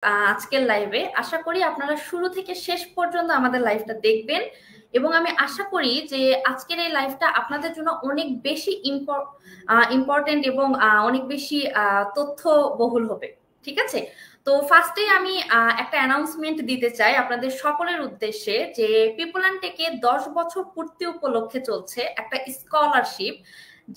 আজকের লাইভে আশা করি আপনারা শুরু থেকে শেষ পর্যন্ত আমাদের লাইভটা দেখবেন এবং আমি আশা করি যে আজকের এই লাইভটা আপনাদের জন্য অনেক বেশি ইম্পর্টেন্ট এবং অনেক বেশি তথ্যবহুল হবে। ঠিক আছে, তো ফার্স্টে আমি একটা অ্যানাউন্সমেন্ট দিতে চাই আপনাদের সকলের উদ্দেশ্যে যে পিপল অ্যান্ড টেকে 10 বছর পূর্তি উপলক্ষে চলছে একটা স্কলারশিপ,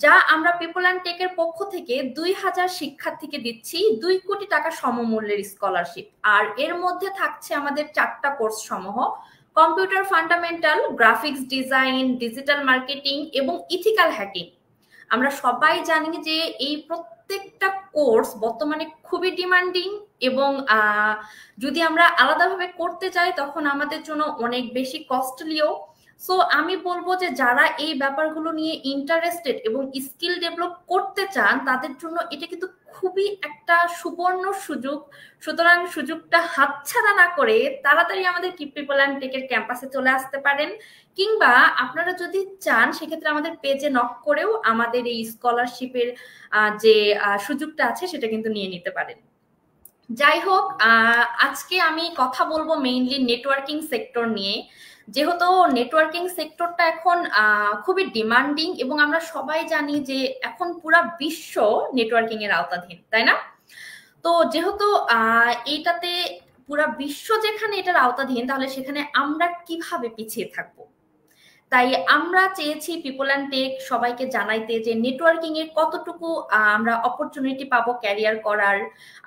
যা আমরা পিপল অ্যান্ড টেকের পক্ষ থেকে 2000 শিক্ষার্থীকে দিচ্ছি 2 কোটি টাকা সমমূল্যের স্কলারশিপ। আর এর মধ্যে থাকছে আমাদের 4টা কোর্স সমূহ: computer fundamental, graphics design, digital marketing এবং ইথিক্যাল হ্যাকিং। আমরা সবাই জানি যে এই প্রত্যেকটা কোর্স বর্তমানে খুবই ডিমান্ডিং এবং যদি আমরা আলাদাভাবে করতে চাই তখন আমাদের জন্য অনেক বেশি কস্টলিও। সো আমি বলবো যে যারা এই ব্যাপারগুলো নিয়ে ইন্টারেস্টেড এবং স্কিল ডেভেলপ করতে চান তাদের জন্য এটা কিন্তু খুবই একটা সুবর্ণ সুযোগ। সুতরাং সুযোগটা হাতছাড়া না করে তাড়াতাড়ি আমাদের কিপ পিপল অ্যান্ড টেকের ক্যাম্পাসে চলে আসতে পারেন, কিংবা আপনারা যদি চান সেক্ষেত্রে আমাদের পেজে নক করেও আমাদের এই স্কলারশিপের যে সুযোগটা আছে সেটা কিন্তু নিয়ে নিতে পারেন। যাই হোক, আজকে আমি কথা বলবো মেইনলি নেটওয়ার্কিং সেক্টর নিয়ে, যেহেতু নেটওয়ার্কিং সেক্টরটা এখন খুবই ডিমান্ডিং এবং আমরা সবাই জানি যে এখন পুরা বিশ্ব নেটওয়ার্কিং এর আওতাধীন, তাই না? তো যেহেতু এইটাতে পুরা বিশ্ব যেখানে এটার আওতাধীন, তাহলে সেখানে আমরা কিভাবে পিছিয়ে থাকবো? তাই আমরা চেয়েছি পিপল অ্যান্ড টেক সবাইকে জানাইতে যে নেটওয়ার্কিং এর কতটুকু আমরা অপরচুনিটি পাবো ক্যারিয়ার করার,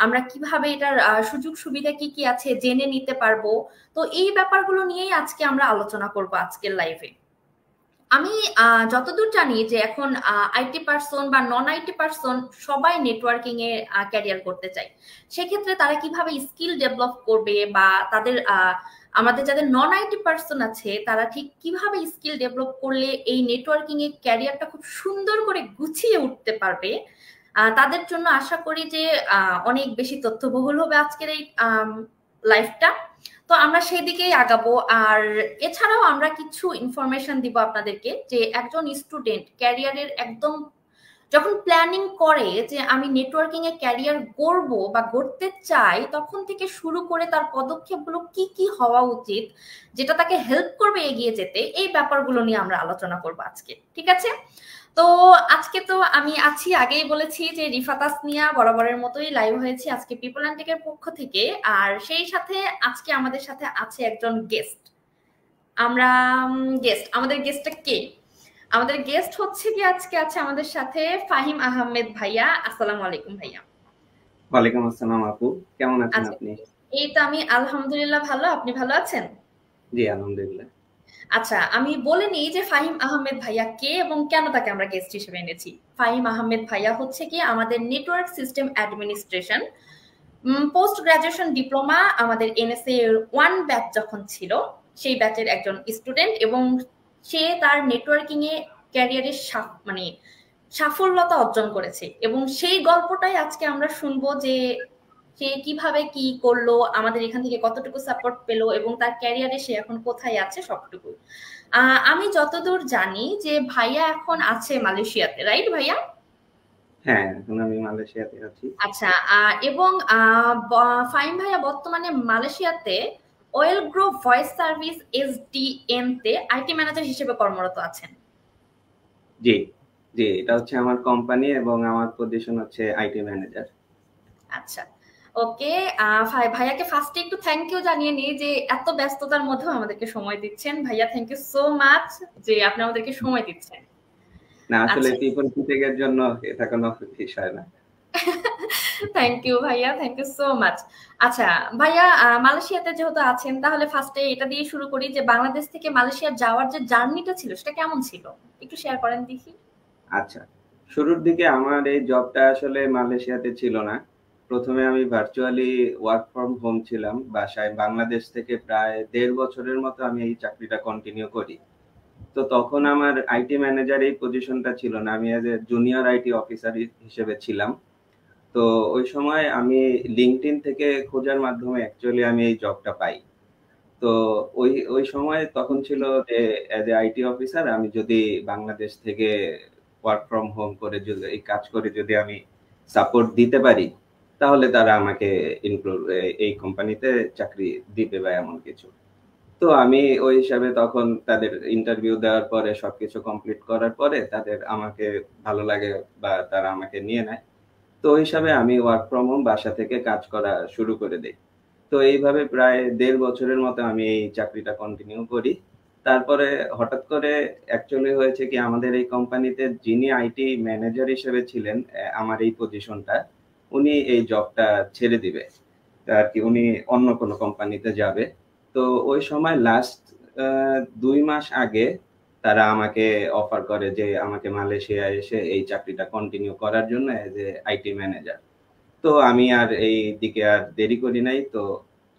আমরা কিভাবে এটার সুযোগ সুবিধা কি কি আছে জেনে নিতে পারবো। তো এই ব্যাপারগুলো নিয়েই আজকে আমরা আলোচনা করব আজকের লাইভে। আমি যতদূর জানি যে এখন আইটি পার্সন বা নন আইটি পার্সন সবাই নেটওয়ার্কিং এ ক্যারিয়ার করতে চায়। সেক্ষেত্রে তারা কিভাবে স্কিল ডেভেলপ করবে বা তাদের আমাদের যাদের নন আইটি পার্সন আছে তারা ঠিক কিভাবে স্কিল ডেভেলপ করলে এই নেটওয়ার্কিং এর ক্যারিয়ারটা খুব সুন্দর করে গুছিয়ে উঠতে পারবে, তাদের জন্য আশা করি যে অনেক বেশি তথ্যবহুল হবে আজকের এই লাইভটা। তো আমরা সেই দিকেই আগাবো। আর এছাড়াও আমরা কিছু ইনফরমেশন দিব আপনাদেরকে যে একজন স্টুডেন্ট ক্যারিয়ারের একদম যখন প্ল্যানিং করে যে আমি নেটওয়ার্কিং এ ক্যারিয়ার গড়ব বা গড়তে চাই, তখন থেকে শুরু করে তার পদক্ষেপগুলো কি কি হওয়া উচিত যেটা তাকে হেল্প করবে এগিয়ে যেতে, এই ব্যাপারগুলো নিয়ে আমরা আলোচনা করব আজকে। ঠিক আছে, তো আজকে তো আমি আছি, আগেই বলেছি যে রিফাত তাসনিয়া বরাবরের মতোই লাইভ হয়েছি আজকে পিপল অ্যান্ড টেকের পক্ষ থেকে। আর সেই সাথে আজকে আমাদের সাথে আছে একজন গেস্ট। আমরা আমাদের গেস্টটা কে? আমাদের গেস্ট হচ্ছে কি আজকে আছে আমাদের সাথে ফাহিম আহমেদ ভাইয়া। আসসালামু আলাইকুম ভাইয়া। ওয়ালাইকুম আসসালাম আপু, কেমন আছেন আপনি? এই তো আমি আলহামদুলিল্লাহ ভালো, আপনি ভালো আছেন? জি আলহামদুলিল্লাহ। আচ্ছা, আমি বলে নিই যে ফাহিম আহমেদ ভাইয়া কে এবং কেন তাকে আমরা গেস্ট হিসেবে এনেছি। ফাহিম আহমেদ ভাইয়া হচ্ছে কি আমাদের network system administration post graduation diploma আমাদের এনএসএ 1 ব্যাচ যখন ছিল সেই ব্যাচের একজন স্টুডেন্ট এবং সে তার নেটওয়ার্কিং এ ক্যারিয়ারের মানে সাফল্যতা অর্জন করেছে এবং সেই গল্পটাই আজকে আমরা শুনবো যে সে কিভাবে কি করলো, আমাদের এখান থেকে কতটুকু সাপোর্ট পেলো এবং তার ক্যারিয়ারে সে এখন কোথায় আছে সবটুকু। আমি যতদূর জানি যে ভাইয়া এখন আছে মালয়েশিয়াতে, রাইট ভাইয়া? হ্যাঁ, এখন আমি মালয়েশিয়াতে আছি। আচ্ছা, এবং ফাহিম ভাইয়া বর্তমানে মালয়েশিয়াতে oil group voice service SDN তে আইটি ম্যানেজার হিসেবে কর্মরত আছেন। জি জি, এটা হচ্ছে আমার কোম্পানি এবং আমার পজিশন হচ্ছে আইটি ম্যানেজার। আচ্ছা, ওকে। ভাইয়াকে ফার্স্টে একটু থ্যাংক ইউ জানিয়ে নিই যে এত ব্যস্ততার মধ্যেও আমাদেরকে সময় দিচ্ছেন। ভাইয়া থ্যাংক ইউ সো মাচ যে আপনি আমাদেরকে সময় দিচ্ছেন। না আসলে আচ্ছা, পিপল টেকের জন্য এটা কোনো বিষয় না। থ্যাংক ইউ ভাইয়া, থ্যাংক ইউ সো মাচ। আচ্ছা ভাইয়া, মালয়েশিয়াতে যেহেতু আছেন তাহলে ফার্স্টে এটা দিয়ে শুরু করি যে বাংলাদেশ থেকে মালয়েশিয়া যাওয়ার যে জার্নিটা ছিল সেটা কেমন ছিল, একটু শেয়ার করেন দেখি। আচ্ছা, শুরুর দিকে আমার এই জবটা আসলে মালয়েশিয়াতে ছিল না। প্রথমে আমি ভার্চুয়ালি ওয়ার্ক ফ্রম হোম ছিলাম বাসায়, বাংলাদেশ থেকে প্রায় 1.5 বছরের মতো আমি এই চাকরিটা কন্টিনিউ করি। তো তখন আমার আইটি ম্যানেজার এই পজিশনটা ছিল না, আমি as a junior IT officer হিসেবে ছিলাম। তো ওই সময় আমি লিঙ্কডইন থেকে খোঁজার মাধ্যমে অ্যাকচুয়ালি আমি এই জবটা পাই। তো ওই ওই সময় তখন ছিল যে এজ এ আইটি অফিসার আমি যদি বাংলাদেশ থেকে ওয়ার্ক ফ্রম হোম করে যদি এই কাজ করে যদি আমি সাপোর্ট দিতে পারি, তাহলে তারা আমাকে এই কোম্পানিতে চাকরি দিবে বা এমন কিছু। তো আমি ওই হিসাবে তখন তাদের ইন্টারভিউ দেওয়ার পরে সবকিছু কমপ্লিট করার পরে তাদের আমাকে ভালো লাগে বা তারা আমাকে নিয়ে নেয়। তো ওই হিসাবে আমি ওয়ার্ক ফ্রম হোম বাসা থেকে কাজ করা শুরু করে দেই। তো এইভাবে প্রায় ১.৫ বছরের মতো আমি এই চাকরিটা কন্টিনিউ করি। তারপরে হঠাৎ করে অ্যাকচুয়ালি হয়েছে কি, আমাদের এই কোম্পানিতে যিনি আইটি ম্যানেজার হিসেবে ছিলেন আমার এই পজিশনটা, উনি এই জবটা ছেড়ে দিবে। আরকি উনি অন্য কোনো কোম্পানিতে যাবে। তো ওই সময় লাস্ট ২ মাস আগে তারা আমাকে অফার করে যে আমাকে মালয়েশিয়ায় এসে এই চাকরিটা কন্টিনিউ করার জন্য এজ এ আইটি ম্যানেজার। তো আমি আর এই দিকে আর দেরি করি নাই। তো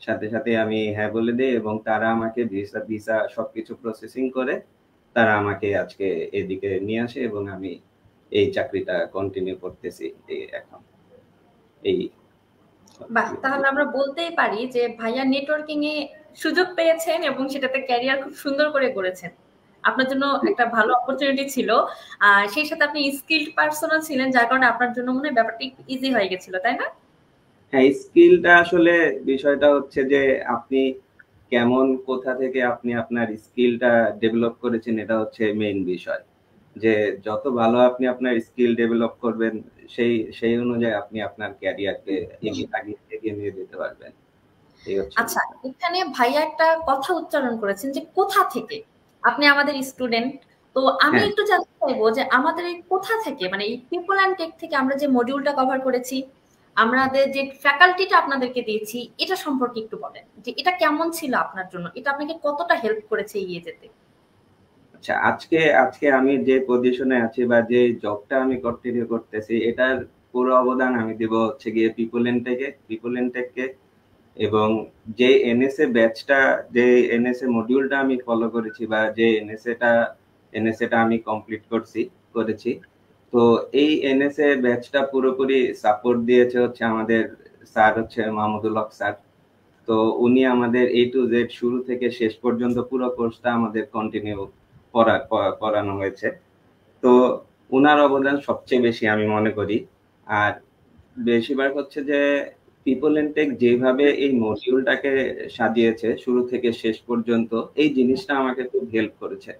সাথে, সাথে আমি হ্যাঁ বলে দেই এবং তারা আমাকে ভিসা সবকিছু প্রসেসিং করে তারা আমাকে আজকে এদিকে নিয়ে আসে এবং আমি এই চাকরিটা কন্টিনিউ করতেছি এখন। এই বাহ! তাহলে আমরা বলতেই পারি যে ভাইয়া নেটওয়ার্কিং এ সুযোগ পেয়েছেন এবং সেটাতে ক্যারিয়ার খুব সুন্দর করে গড়েছেন। আপনার জন্য একটা ভালো অপরচুনিটি ছিল। সেই সাথে আপনি স্কিলড পারসনও ছিলেন, যার কারণে আপনার জন্য মনে হয় ব্যাপারটা একটু ইজি হয়ে গেছিল, তাই না? হ্যাঁ, স্কিলটা আসলে বিষয়টা হচ্ছে যে আপনি কেমন কোথা থেকে আপনি আপনার স্কিলটা ডেভেলপ করেছেন, এটা হচ্ছে মেইন বিষয়। যে যত ভালো আপনি আপনার স্কিল ডেভেলপ করবেন সেই সেই অনুযায়ী আপনি আপনার ক্যারিয়ারকে এগিয়ে নিয়ে যেতে পারবেন। এই হচ্ছে আচ্ছা, বিষয়। এখানে ভাইয়া একটা কথা উচ্চারণ করেছেন যে কোথা থেকে? আপনি আমাদের স্টুডেন্ট। তো আমি হ্যাঁ, একটু জানতে চাইবো যে আমাদের এই কোথা থেকে, মানে এই পিপল অ্যান্ড টেক থেকে আমরা যে মডিউলটা কভার করেছি, আমাদের যে ফ্যাকাল্টিটা আপনাদেরকে দিয়েছি, এটা সম্পর্কে একটু বলেন। যে এটা কেমন ছিল আপনার জন্য? এটা আপনাকে কতটা হেল্প করেছে এগিয়ে যেতে? আচ্ছা, আজকে আজকে আমি যে পজিশনে আছি বা যে জবটা আমি কন্টিনিউ করতেছি, এটার পুরো অবদান আমি দিব হচ্ছে গিয়ে পিপল এন্ড টেককে। এবং যে এনএসএ ব্যাচটা, যে এনএসএ মডিউলটা আমি ফলো করেছি বা যে এনএসএটা আমি কমপ্লিট করেছি, তো এই এনএসএ ব্যাচটা পুরোপুরি সাপোর্ট দিয়েছে হচ্ছে আমাদের স্যার, হচ্ছে মাহমুদুল হক স্যার। তো উনি আমাদের এ টু জেড শুরু থেকে শেষ পর্যন্ত পুরো কোর্সটা আমাদের কন্টিনিউ করানো হয়েছে। তো উনার অবদান সবচেয়ে বেশি আমি মনে করি। আর বেশিরভাগ হচ্ছে যে পিপল এন্ড টেক যেভাবে এই মডিউলটাকে সাজিয়েছে শুরু থেকে শেষ পর্যন্ত, এই জিনিসটা আমাকে খুব হেল্প করেছে।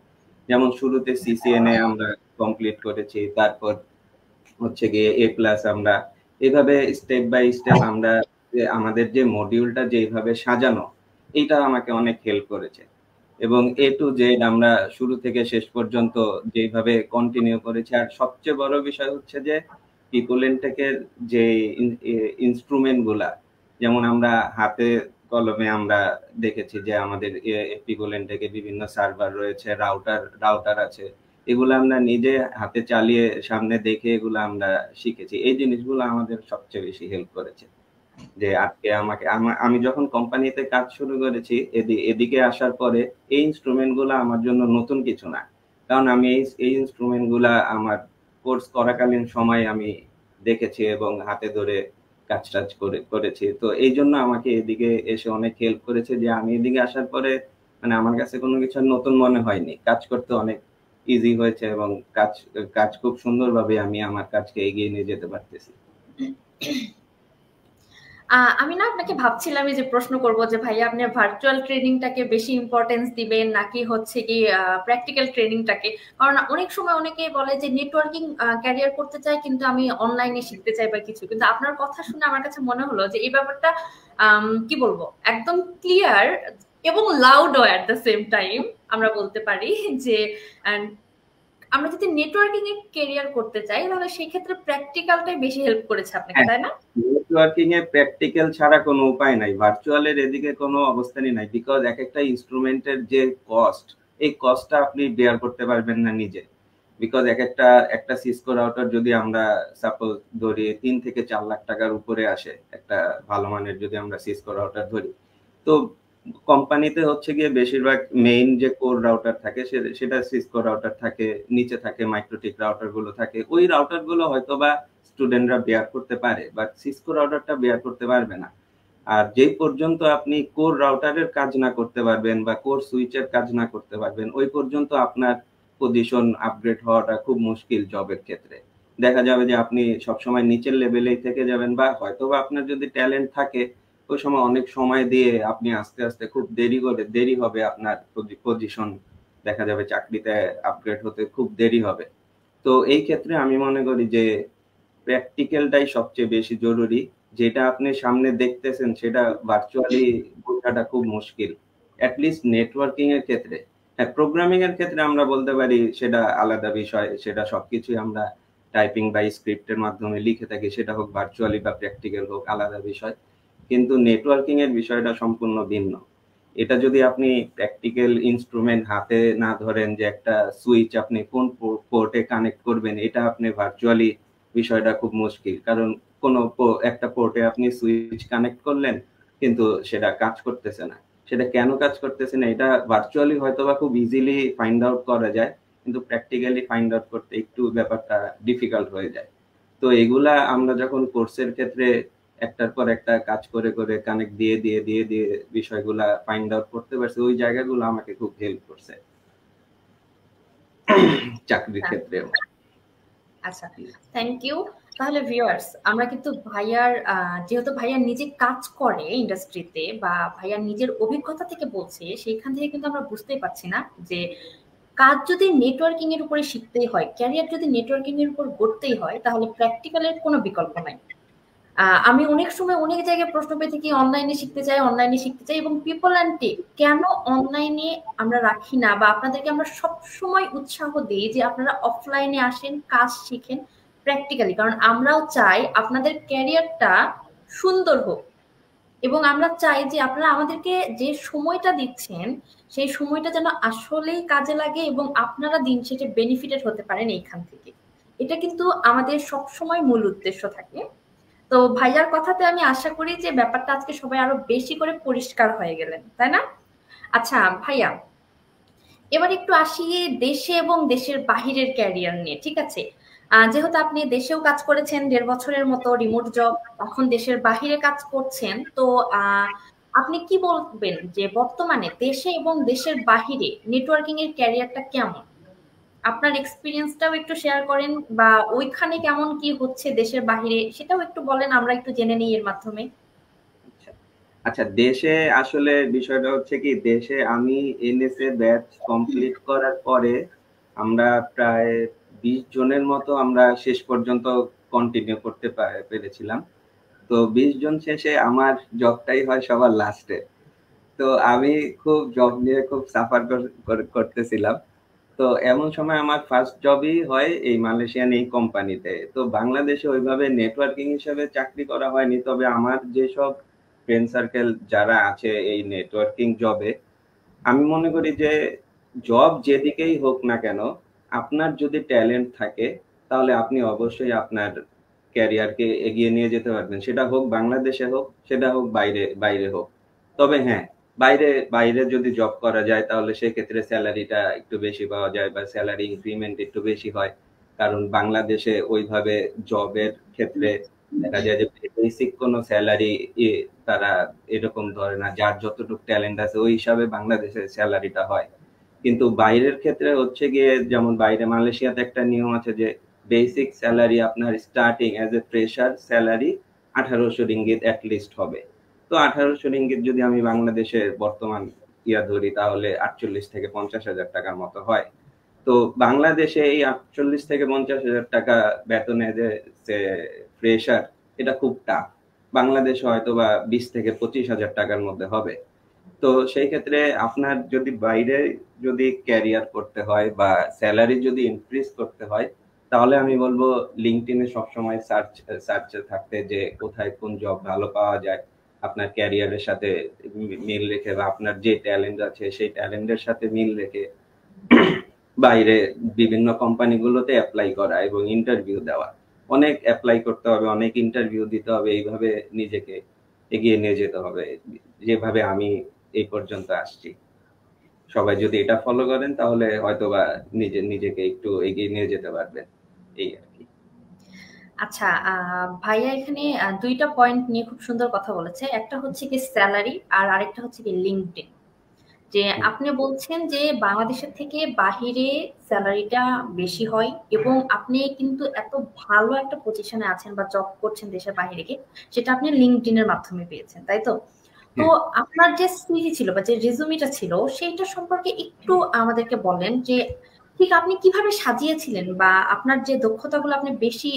যেমন শুরুতে সিসিএনএ আমরা কমপ্লিট করেছি, তারপর হচ্ছে গিয়ে এ প্লাস আমরা এভাবে স্টেপ বাই স্টেপ আমরা যে আমাদের যে মডিউলটা যেভাবে সাজানো, এইটা আমাকে অনেক হেল্প করেছে। এবং এ টু জেড আমরা শুরু থেকে শেষ পর্যন্ত যেভাবে কন্টিনিউ করেছি। আর সবচেয়ে বড় বিষয় হচ্ছে যে পিপল এর যে ইনস্ট্রুমেন্ট গুলা, যেমন আমরা হাতে কলমে আমরা দেখেছি যে আমাদের পিপল থেকে বিভিন্ন সার্ভার রয়েছে, রাউটার আছে, এগুলো আমরা নিজে হাতে চালিয়ে সামনে দেখে এগুলো আমরা শিখেছি। এই জিনিসগুলো আমাদের সবচেয়ে বেশি হেল্প করেছে। যে আজকে আমি যখন কোম্পানিতে কাজ শুরু করেছি, এদিকে আসার পরে এই ইনস্ট্রুমেন্ট গুলা আমার জন্য নতুন কিছু না। কারণ আমি এই ইনস্ট্রুমেন্ট গুলা আমার কোর্স করাকালীন সময় আমি দেখেছি এবং হাতে ধরে কাজ টাজ করেছি। তো এই জন্য আমাকে এদিকে এসে অনেক হেল্প করেছে যে আমি এদিকে আসার পরে মানে আমার কাছে কোনো কিছু আর নতুন মনে হয়নি। কাজ করতে অনেক ইজি হয়েছে এবং কাজ কাজ খুব সুন্দরভাবে আমি আমার কাজকে এগিয়ে নিয়ে যেতে পারতেছি। আমি না আপনাকে ভাবছিলাম যে প্রশ্ন করব যে ভাইয়া আপনি ভার্চুয়াল ট্রেনিংটাকে বেশি ইম্পর্টেন্স দিবেন নাকি হচ্ছে কি প্র্যাকটিক্যাল ট্রেনিংটাকে। কারণ অনেক সময় অনেকে বলে যে নেটওয়ার্কিং ক্যারিয়ার করতে চাই কিন্তু আমি অনলাইনে শিখতে চাই বা কিছু, কিন্তু আপনার কথা শুনে আমার কাছে মনে হলো যে এই ব্যাপারটা কি বলবো একদম ক্লিয়ার এবং লাউডও অ্যাট দ্য সেম টাইম। আমরা বলতে পারি যে আমরা যদি নেটওয়ার্কিং এ ক্যারিয়ার করতে চাই তাহলে সেই ক্ষেত্রে প্র্যাকটিক্যালটাই বেশি হেল্প করেছে আপনাকে, হ্যাঁ, তাই না? নেটওয়ার্কিং এ প্র্যাকটিক্যাল ছাড়া কোনো উপায় নাই। ভার্চুয়ালের এদিকে কোনো অবস্থানই নাই। বিকজ একেকটা ইন্সট্রুমেন্টের যে কস্ট, এই কস্টটা আপনি বেয়ার করতে পারবেন না নিজে। বিকজ একটা সিসকো রাউটার যদি আমরা সাপোজ ধরি ৩ থেকে ৪ লাখ টাকার উপরে আসে, একটা ভালো মানের যদি আমরা সিসকো রাউটার ধরি। তো কোম্পানিতে হচ্ছে গিয়ে বেশিরভাগ মেইন যে কোর রাউটার থাকে সেটা সিসকো রাউটার থাকে, নিচে থাকে মাইক্রোটিক রাউটার গুলো থাকে। ওই রাউটার গুলো হয়তোবা স্টুডেন্টরা বেয়ার করতে পারে, বাট সিসকো রাউটারটা বেয়ার করতে পারবে না। আর যেই পর্যন্ত আপনি কোর রাউটারের কাজ না করতে পারবেন বা কোর সুইচের কাজ না করতে পারবেন, ওই পর্যন্ত আপনার পজিশন আপগ্রেড হওয়াটা খুব মুশকিল জবের ক্ষেত্রে। দেখা যাবে যে আপনি সবসময় নিচের লেভেলেই থেকে যাবেন, বা হয়তোবা আপনার যদি ট্যালেন্ট থাকে ওই সময় অনেক সময় দিয়ে আপনি আস্তে আস্তে খুব দেরি হবে আপনার পজিশন, দেখা যাবে চাকরিতে আপগ্রেড হতে খুব দেরি হবে। তো এই ক্ষেত্রে আমি মনে করি যে প্র্যাকটিক্যালটাই সবচেয়ে বেশি জরুরি। যেটা আপনি সামনে দেখতেছেন সেটা ভার্চুয়ালি বোঝাটা খুব মুশকিল। এট লিস্ট নেটওয়ার্কিং এর ক্ষেত্রে। হ্যাঁ, প্রোগ্রামিং এর ক্ষেত্রে আমরা বলতে পারি সেটা আলাদা বিষয়। সেটা সবকিছুই আমরা টাইপিং বা স্ক্রিপ্টের মাধ্যমে লিখে থাকি। সেটা হোক ভার্চুয়ালি বা প্র্যাকটিক্যাল হোক, আলাদা বিষয়। কিন্তু নেটওয়ার্কিং এর বিষয়টা সম্পূর্ণ ভিন্ন। এটা যদি আপনি প্র্যাকটিক্যাল ইন্সট্রুমেন্ট হাতে না ধরেন, যে একটা সুইচ আপনি কোন পোর্টে কানেক্ট করবেন, এটা আপনি ভার্চুয়ালি বিষয়টা খুব মুশকিল। কারণ কোনো একটা পোর্টে আপনি সুইচ কানেক্ট করলেন কিন্তু সেটা কাজ করতেছে না। সেটা কেন কাজ করতেছে না এটা ভার্চুয়ালি হয়তোবা খুব ইজিলি ফাইন্ড আউট করা যায়, কিন্তু প্র্যাকটিক্যালি ফাইন্ড আউট করতে একটু ব্যাপারটা ডিফিকাল্ট হয়ে যায়। তো এগুলা আমরা যখন কোর্সের ক্ষেত্রে একটার পর একটা কাজ করে করে কানেক্ট দিয়ে বিষয়গুলা ফাইন্ড আউট করতে পারছি, ওই জায়গাগুলো আমাকে খুব হেল্প করছে চাকরির ক্ষেত্রেও। আচ্ছা, থ্যাংক ইউ। তাহলে ভিউয়ার্স, আমরা কিন্তু ভাইয়ার যেহেতু ভাইয়া নিজে কাজ করে ইন্ডাস্ট্রিতে, বা ভাইয়ার নিজের অভিজ্ঞতা থেকে বলছে, সেইখান থেকে কিন্তু আমরা বুঝতেই পারছি না যে কাজ যদি নেটওয়ার্কিং এর উপরে শিখতেই হয়, ক্যারিয়ার যদি নেটওয়ার্কিং এর উপর গড়তেই হয়, তাহলে প্র্যাকটিক্যালের কোনো বিকল্প নাই। আমি অনেক সময় অনেক জায়গায় প্রশ্ন পেয়ে থাকি, অনলাইনে শিখতে চাই, এবং পিপল অ্যান্ড টেক কেন অনলাইনে আমরা রাখি না, বা আপনাদেরকে আমরা সব সময় উৎসাহ দিই যে আপনারা অফলাইনে আসেন, কাজ শিখেন প্র্যাকটিক্যালি, কারণ আমরাও চাই আপনাদের ক্যারিয়ারটা সুন্দর হোক, এবং আমরা চাই যে আপনারা আমাদেরকে যে সময়টা দিচ্ছেন সেই সময়টা যেন আসলেই কাজে লাগে, এবং আপনারা দিন শেষে বেনিফিটেড হতে পারেন এইখান থেকে। এটা কিন্তু আমাদের সব সময় মূল উদ্দেশ্য থাকে। তো ভাইয়ার কথাতে আমি আশা করি যে ব্যাপারটা আজকে সবাই আরো বেশি করে পরিষ্কার হয়ে গেলেন, তাই না? আচ্ছা ভাইয়া, এবার একটু আসি দেশে এবং দেশের বাহিরের ক্যারিয়ার নিয়ে, ঠিক আছে? যেহেতু আপনি দেশেও কাজ করেছেন 1.5 বছরের মতো রিমোট জব, এখন দেশের বাহিরে কাজ করছেন, তো আপনি কি বলবেন যে বর্তমানে দেশে এবং দেশের বাহিরে নেটওয়ার্কিং এর ক্যারিয়ারটা কেমন? আপনার এক্সপিরিয়েন্সটাও একটু শেয়ার করেন, বা ওইখানে কেমন কি হচ্ছে দেশের বাহিরে সেটাও একটু বলেন, আমরা একটু জেনে নিই এর মাধ্যমে। আচ্ছা আচ্ছা, দেশে আসলে বিষয়টা হচ্ছে কি, দেশে আমি এনএসএ ব্যাচ কমপ্লিট করার পরে আমরা প্রায় 20 জনের মতো আমরা শেষ পর্যন্ত কন্টিনিউ করতে পেরেছিলাম। তো 20 জন শেষে আমার জবটাই হয় সবার লাস্টে। তো আমি খুব জব নিয়ে খুব সাফার করতেছিলাম। তো এমন সময় আমার ফার্স্ট জবই হয় এই মালয়েশিয়ান এই কোম্পানিতে। তো বাংলাদেশে ওইভাবে নেটওয়ার্কিং হিসেবে চাকরি করা হয়নি, তবে আমার যেসব ফ্রেন্ড সার্কেল যারা আছে এই নেটওয়ার্কিং জবে, আমি মনে করি যে জব যেদিকেই হোক না কেন, আপনার যদি ট্যালেন্ট থাকে তাহলে আপনি অবশ্যই আপনার ক্যারিয়ারকে এগিয়ে নিয়ে যেতে পারবেন। সেটা হোক বাংলাদেশে হোক, সেটা হোক বাইরে বাইরে হোক। তবে হ্যাঁ, বাইরে বাইরে যদি জব করা যায় তাহলে সেক্ষেত্রে স্যালারিটা একটু বেশি পাওয়া যায়, বা স্যালারি ইনক্রিমেন্ট একটু বেশি হয়। কারণ বাংলাদেশে ওইভাবে জবের ক্ষেত্রে দেখা যায় যে বেসিক কোনো স্যালারি তারা এরকম ধরে না, যার যতটুকু ট্যালেন্ট আছে ওই হিসাবে বাংলাদেশের স্যালারিটা হয়। কিন্তু বাইরের ক্ষেত্রে হচ্ছে গিয়ে, যেমন বাইরে মালয়েশিয়াতে একটা নিয়ম আছে যে বেসিক স্যালারি আপনার starting as a fresher salary 1800 ringgit at least হবে। তো 1800 রিঙ্গিত যদি আমি বাংলাদেশের বর্তমান ধরি তাহলে 48 থেকে 50,000 টাকার মতো হয়। তো বাংলাদেশে এই 48 থেকে 50,000 টাকা বেতনে যে ফ্রেশার, এটা খুব টাফ। বাংলাদেশে হয়তো বা 20 থেকে 25,000 টাকার মধ্যে হবে। তো সেই ক্ষেত্রে আপনার যদি বাইরে যদি ক্যারিয়ার করতে হয় বা স্যালারি যদি ইনক্রিজ করতে হয়, তাহলে আমি বলবো লিঙ্কডইনে সবসময় সার্চে থাকতে, যে কোথায় কোন জব ভালো পাওয়া যায় আপনার ক্যারিয়ারের সাথে মিল রেখে, বা আপনার যে ট্যালেন্ট আছে সেই ট্যালেন্টের সাথে মিল রেখে বাইরে বিভিন্ন কোম্পানিগুলোতে অ্যাপ্লাই করা এবং ইন্টারভিউ দেওয়া। অনেক অ্যাপ্লাই করতে হবে, অনেক ইন্টারভিউ দিতে হবে, এইভাবে নিজেকে এগিয়ে নিয়ে যেতে হবে, যেভাবে আমি এই পর্যন্ত আসছি। সবাই যদি এটা ফলো করেন তাহলে হয়তোবা নিজেকে একটু এগিয়ে নিয়ে যেতে পারবেন, এই আর কি। আচ্ছা, ভাইয়া এখানে দুইটা পয়েন্ট নিয়ে খুব সুন্দর কথা বলেছে। একটা হচ্ছে কি স্যালারি, আর আরেকটা হচ্ছে কি লিঙ্কডইন। যে আপনি বলছেন যে বাংলাদেশের থেকে বাহিরে স্যালারিটা বেশি হয় এবং আপনি কিন্তু এত ভালো একটা পজিশনে আছেন বা জব করছেন দেশের বাইরে গিয়ে, সেটা আপনি লিঙ্কডইন এর মাধ্যমে পেয়েছেন, তাই তো? তো হ্যাঁ, আপনার যে সিভি ছিল বা যে রেজুমিটা ছিল সেইটা সম্পর্কে একটু আমাদেরকে বলেন যে ঠিক আপনি কিভাবে সাজিয়েছিলেন বা আপনার যে দক্ষতাগুলো আপনি বেশি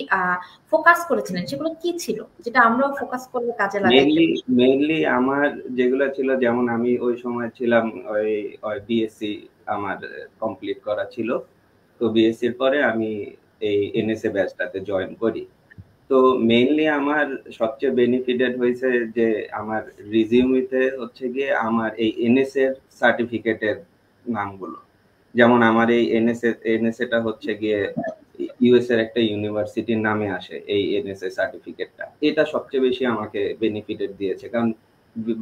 ফোকাস করেছিলেন সেগুলো কি ছিল, যেটা আমরাও ফোকাস করলে কাজে লাগাইতে মেইনলি পারি। মেইনলি আমার যেগুলো ছিল, যেমন আমি ওই সময় ছিলাম ওই বিএসসি আমার কমপ্লিট করা ছিল। তো বিএসসির পরে আমি এই এনএসএ ব্যাচটাতে জয়েন করি। তো মেইনলি আমার সবচেয়ে বেনিফিটেড হয়েছে যে আমার রিজিউমিতে হচ্ছে গিয়ে আমার এই এনএসএ এর সার্টিফিকেটের নামগুলো। যেমন আমার এই এনএসএটা হচ্ছে গিয়ে ইউএস এর একটা ইউনিভার্সিটির নামে আসে এই এনএসএ সার্টিফিকেটটা। এটা সবচেয়ে বেশি আমাকে বেনিফিটেড দিয়েছে, কারণ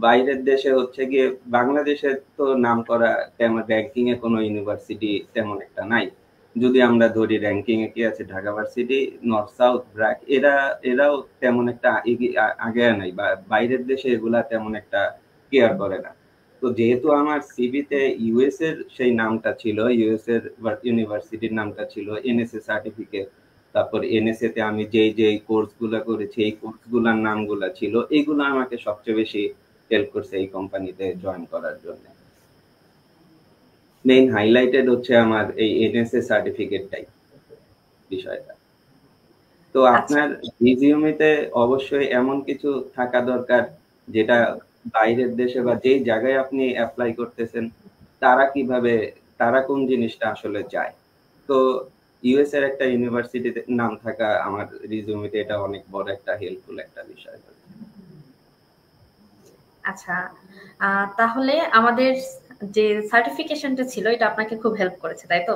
বাইরের দেশে হচ্ছে গিয়ে, বাংলাদেশে তো নাম করা তেমন র্যাঙ্কিং এ কোনো ইউনিভার্সিটি তেমন একটা নাই। যদি আমরা ধরি র্যাঙ্কিং এ কি আছে, Dhaka varsity, north south, BRAC, এরাও তেমন একটা আগে নাই, বা বাইরের দেশে এগুলা তেমন একটা কেয়ার করে না। তো যেহেতু আমার সিভিতে ইউএস এর সেই নামটা ছিল, ইউএস এর ইউনিভার্সিটির নামটা ছিল, এনএসএ সার্টিফিকেট, তারপর এনএসএ তে আমি যেই কোর্স গুলা করেছি এই কোর্স গুলার নামগুলা ছিল, এগুলো আমাকে সবচেয়ে বেশি হেল্প করছে এই কোম্পানিতে জয়েন করার জন্য। মেইন হাইলাইটেড হচ্ছে আমার এই এনএসএ সার্টিফিকেটটাই বিষয়টা। তো আচ্ছা, আপনার রিজিউমিতে অবশ্যই এমন কিছু থাকা দরকার যেটা বাইরের দেশে বা যেই জায়গায় আপনি অ্যাপ্লাই করতেছেন তারা কিভাবে, তারা কোন জিনিসটা আসলে চায়। তো ইউএস এর একটা ইউনিভার্সিটিতে নাম থাকা আমার রিজিউমিতে এটা অনেক বড় একটা হেল্পফুল একটা বিষয়। আচ্ছা। তাহলে আমাদের যে সার্টিফিকেশনটা ছিল এটা আপনাকে খুব হেল্প করেছে, তাই তো?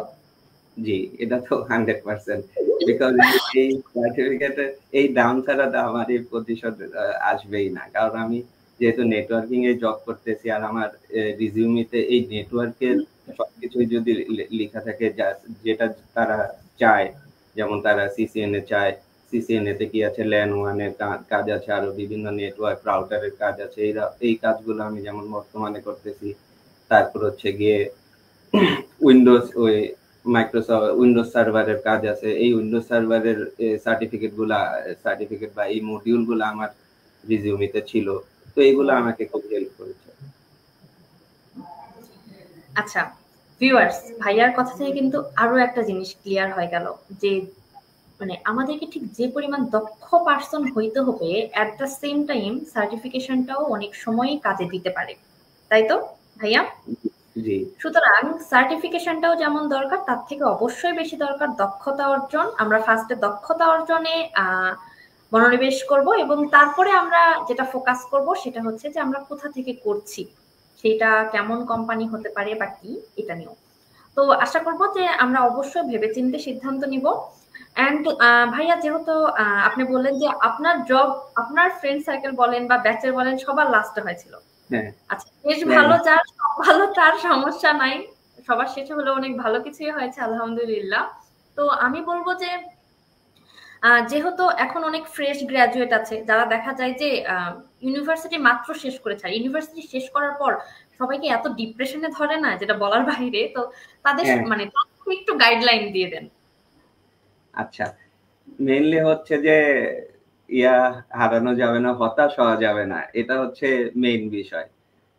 জি, এটা তো 100%, বিকজ এই সার্টিফিকেটের এই দাম ছাড়া তো আমার এই প্রতিশোধ আসবেই না। কারণ আমি যেহেতু নেটওয়ার্কিং এ জব করতেছি, আর আমার রিজিউমিতে এই নেটওয়ার্কের সবকিছুই যদি লেখা থাকে, যেটা তারা চায়, যেমন তারা সিসিএনএ চায়, সিসিএনএ তে কি আছে, ল্যান ওয়ানের কাজ আছে, আরো বিভিন্ন নেটওয়ার্ক রাউটারের কাজ আছে, এই কাজগুলো আমি যেমন বর্তমানে করতেছি। তারপর হচ্ছে গিয়ে উইন্ডোজ, ওই মাইক্রোসফট উইন্ডোজ সার্ভারের কাজ আছে, এই উইন্ডোজ সার্ভারের সার্টিফিকেট বা এই মডিউল গুলো আমার রিজিউমিতে ছিল। তো এইগুলো আমাকে খুব হেল্প করেছে। আচ্ছা, ভিউয়ার্স, ভাইয়ার কথা থেকে কিন্তু আরো একটা জিনিস ক্লিয়ার হয়ে গেল যে মানে আমাদেরকে ঠিক যে পরিমাণ দক্ষ পার্সন হইতে হবে, অ্যাট দ্য সেম টাইম সার্টিফিকেশনটাও অনেক সময় কাজে দিতে পারে, তাই তো ভাইয়া? জি, সুতরাং সার্টিফিকেশনটাও যেমন দরকার তার থেকে অবশ্যই বেশি দরকার দক্ষতা অর্জন। আমরা ফার্স্টে দক্ষতা অর্জনে মনোনিবেশ করব এবং তারপরে আমরা যেটা ফোকাস করব সেটা হচ্ছে যে আমরা কোথা থেকে করছি, সেটা কেমন কোম্পানি হতে পারে বা কি, এটা নিয়েও। তো আশা করব যে আমরা অবশ্যই ভেবেচিন্তে সিদ্ধান্ত নিব। অ্যান্ড ভাইয়া, যেহেতু আপনি বললেন যে আপনার জব, আপনার ফ্রেন্ড সার্কেল বলেন বা ব্যাচের বলেন সবার লাস্টে হয়েছিল। হ্যাঁ, আচ্ছা, বেশ হ্যাঁ, ভালো, যার সব ভালো তার সমস্যা নাই। সবার শেষে হলে অনেক ভালো কিছুই হয়েছে, আলহামদুলিল্লাহ। তো আমি বলবো যে যেহেতু এখন অনেক ফ্রেশ গ্রাজুয়েট আছে যারা দেখা যায় যে ইউনিভার্সিটি মাত্র শেষ করেছে, আর ইউনিভার্সিটি শেষ করার পর সবাইকে এত ডিপ্রেশনে ধরে না যেটা বলার বাইরে, তো তাদের হ্যাঁ। মানে তাদেরকে একটু গাইডলাইন দিয়ে দেন। আচ্ছা, মেইনলি হচ্ছে যে ইয়া হারানো যাবে না, হতাশ হওয়া যাবে না, এটা হচ্ছে মেইন বিষয়।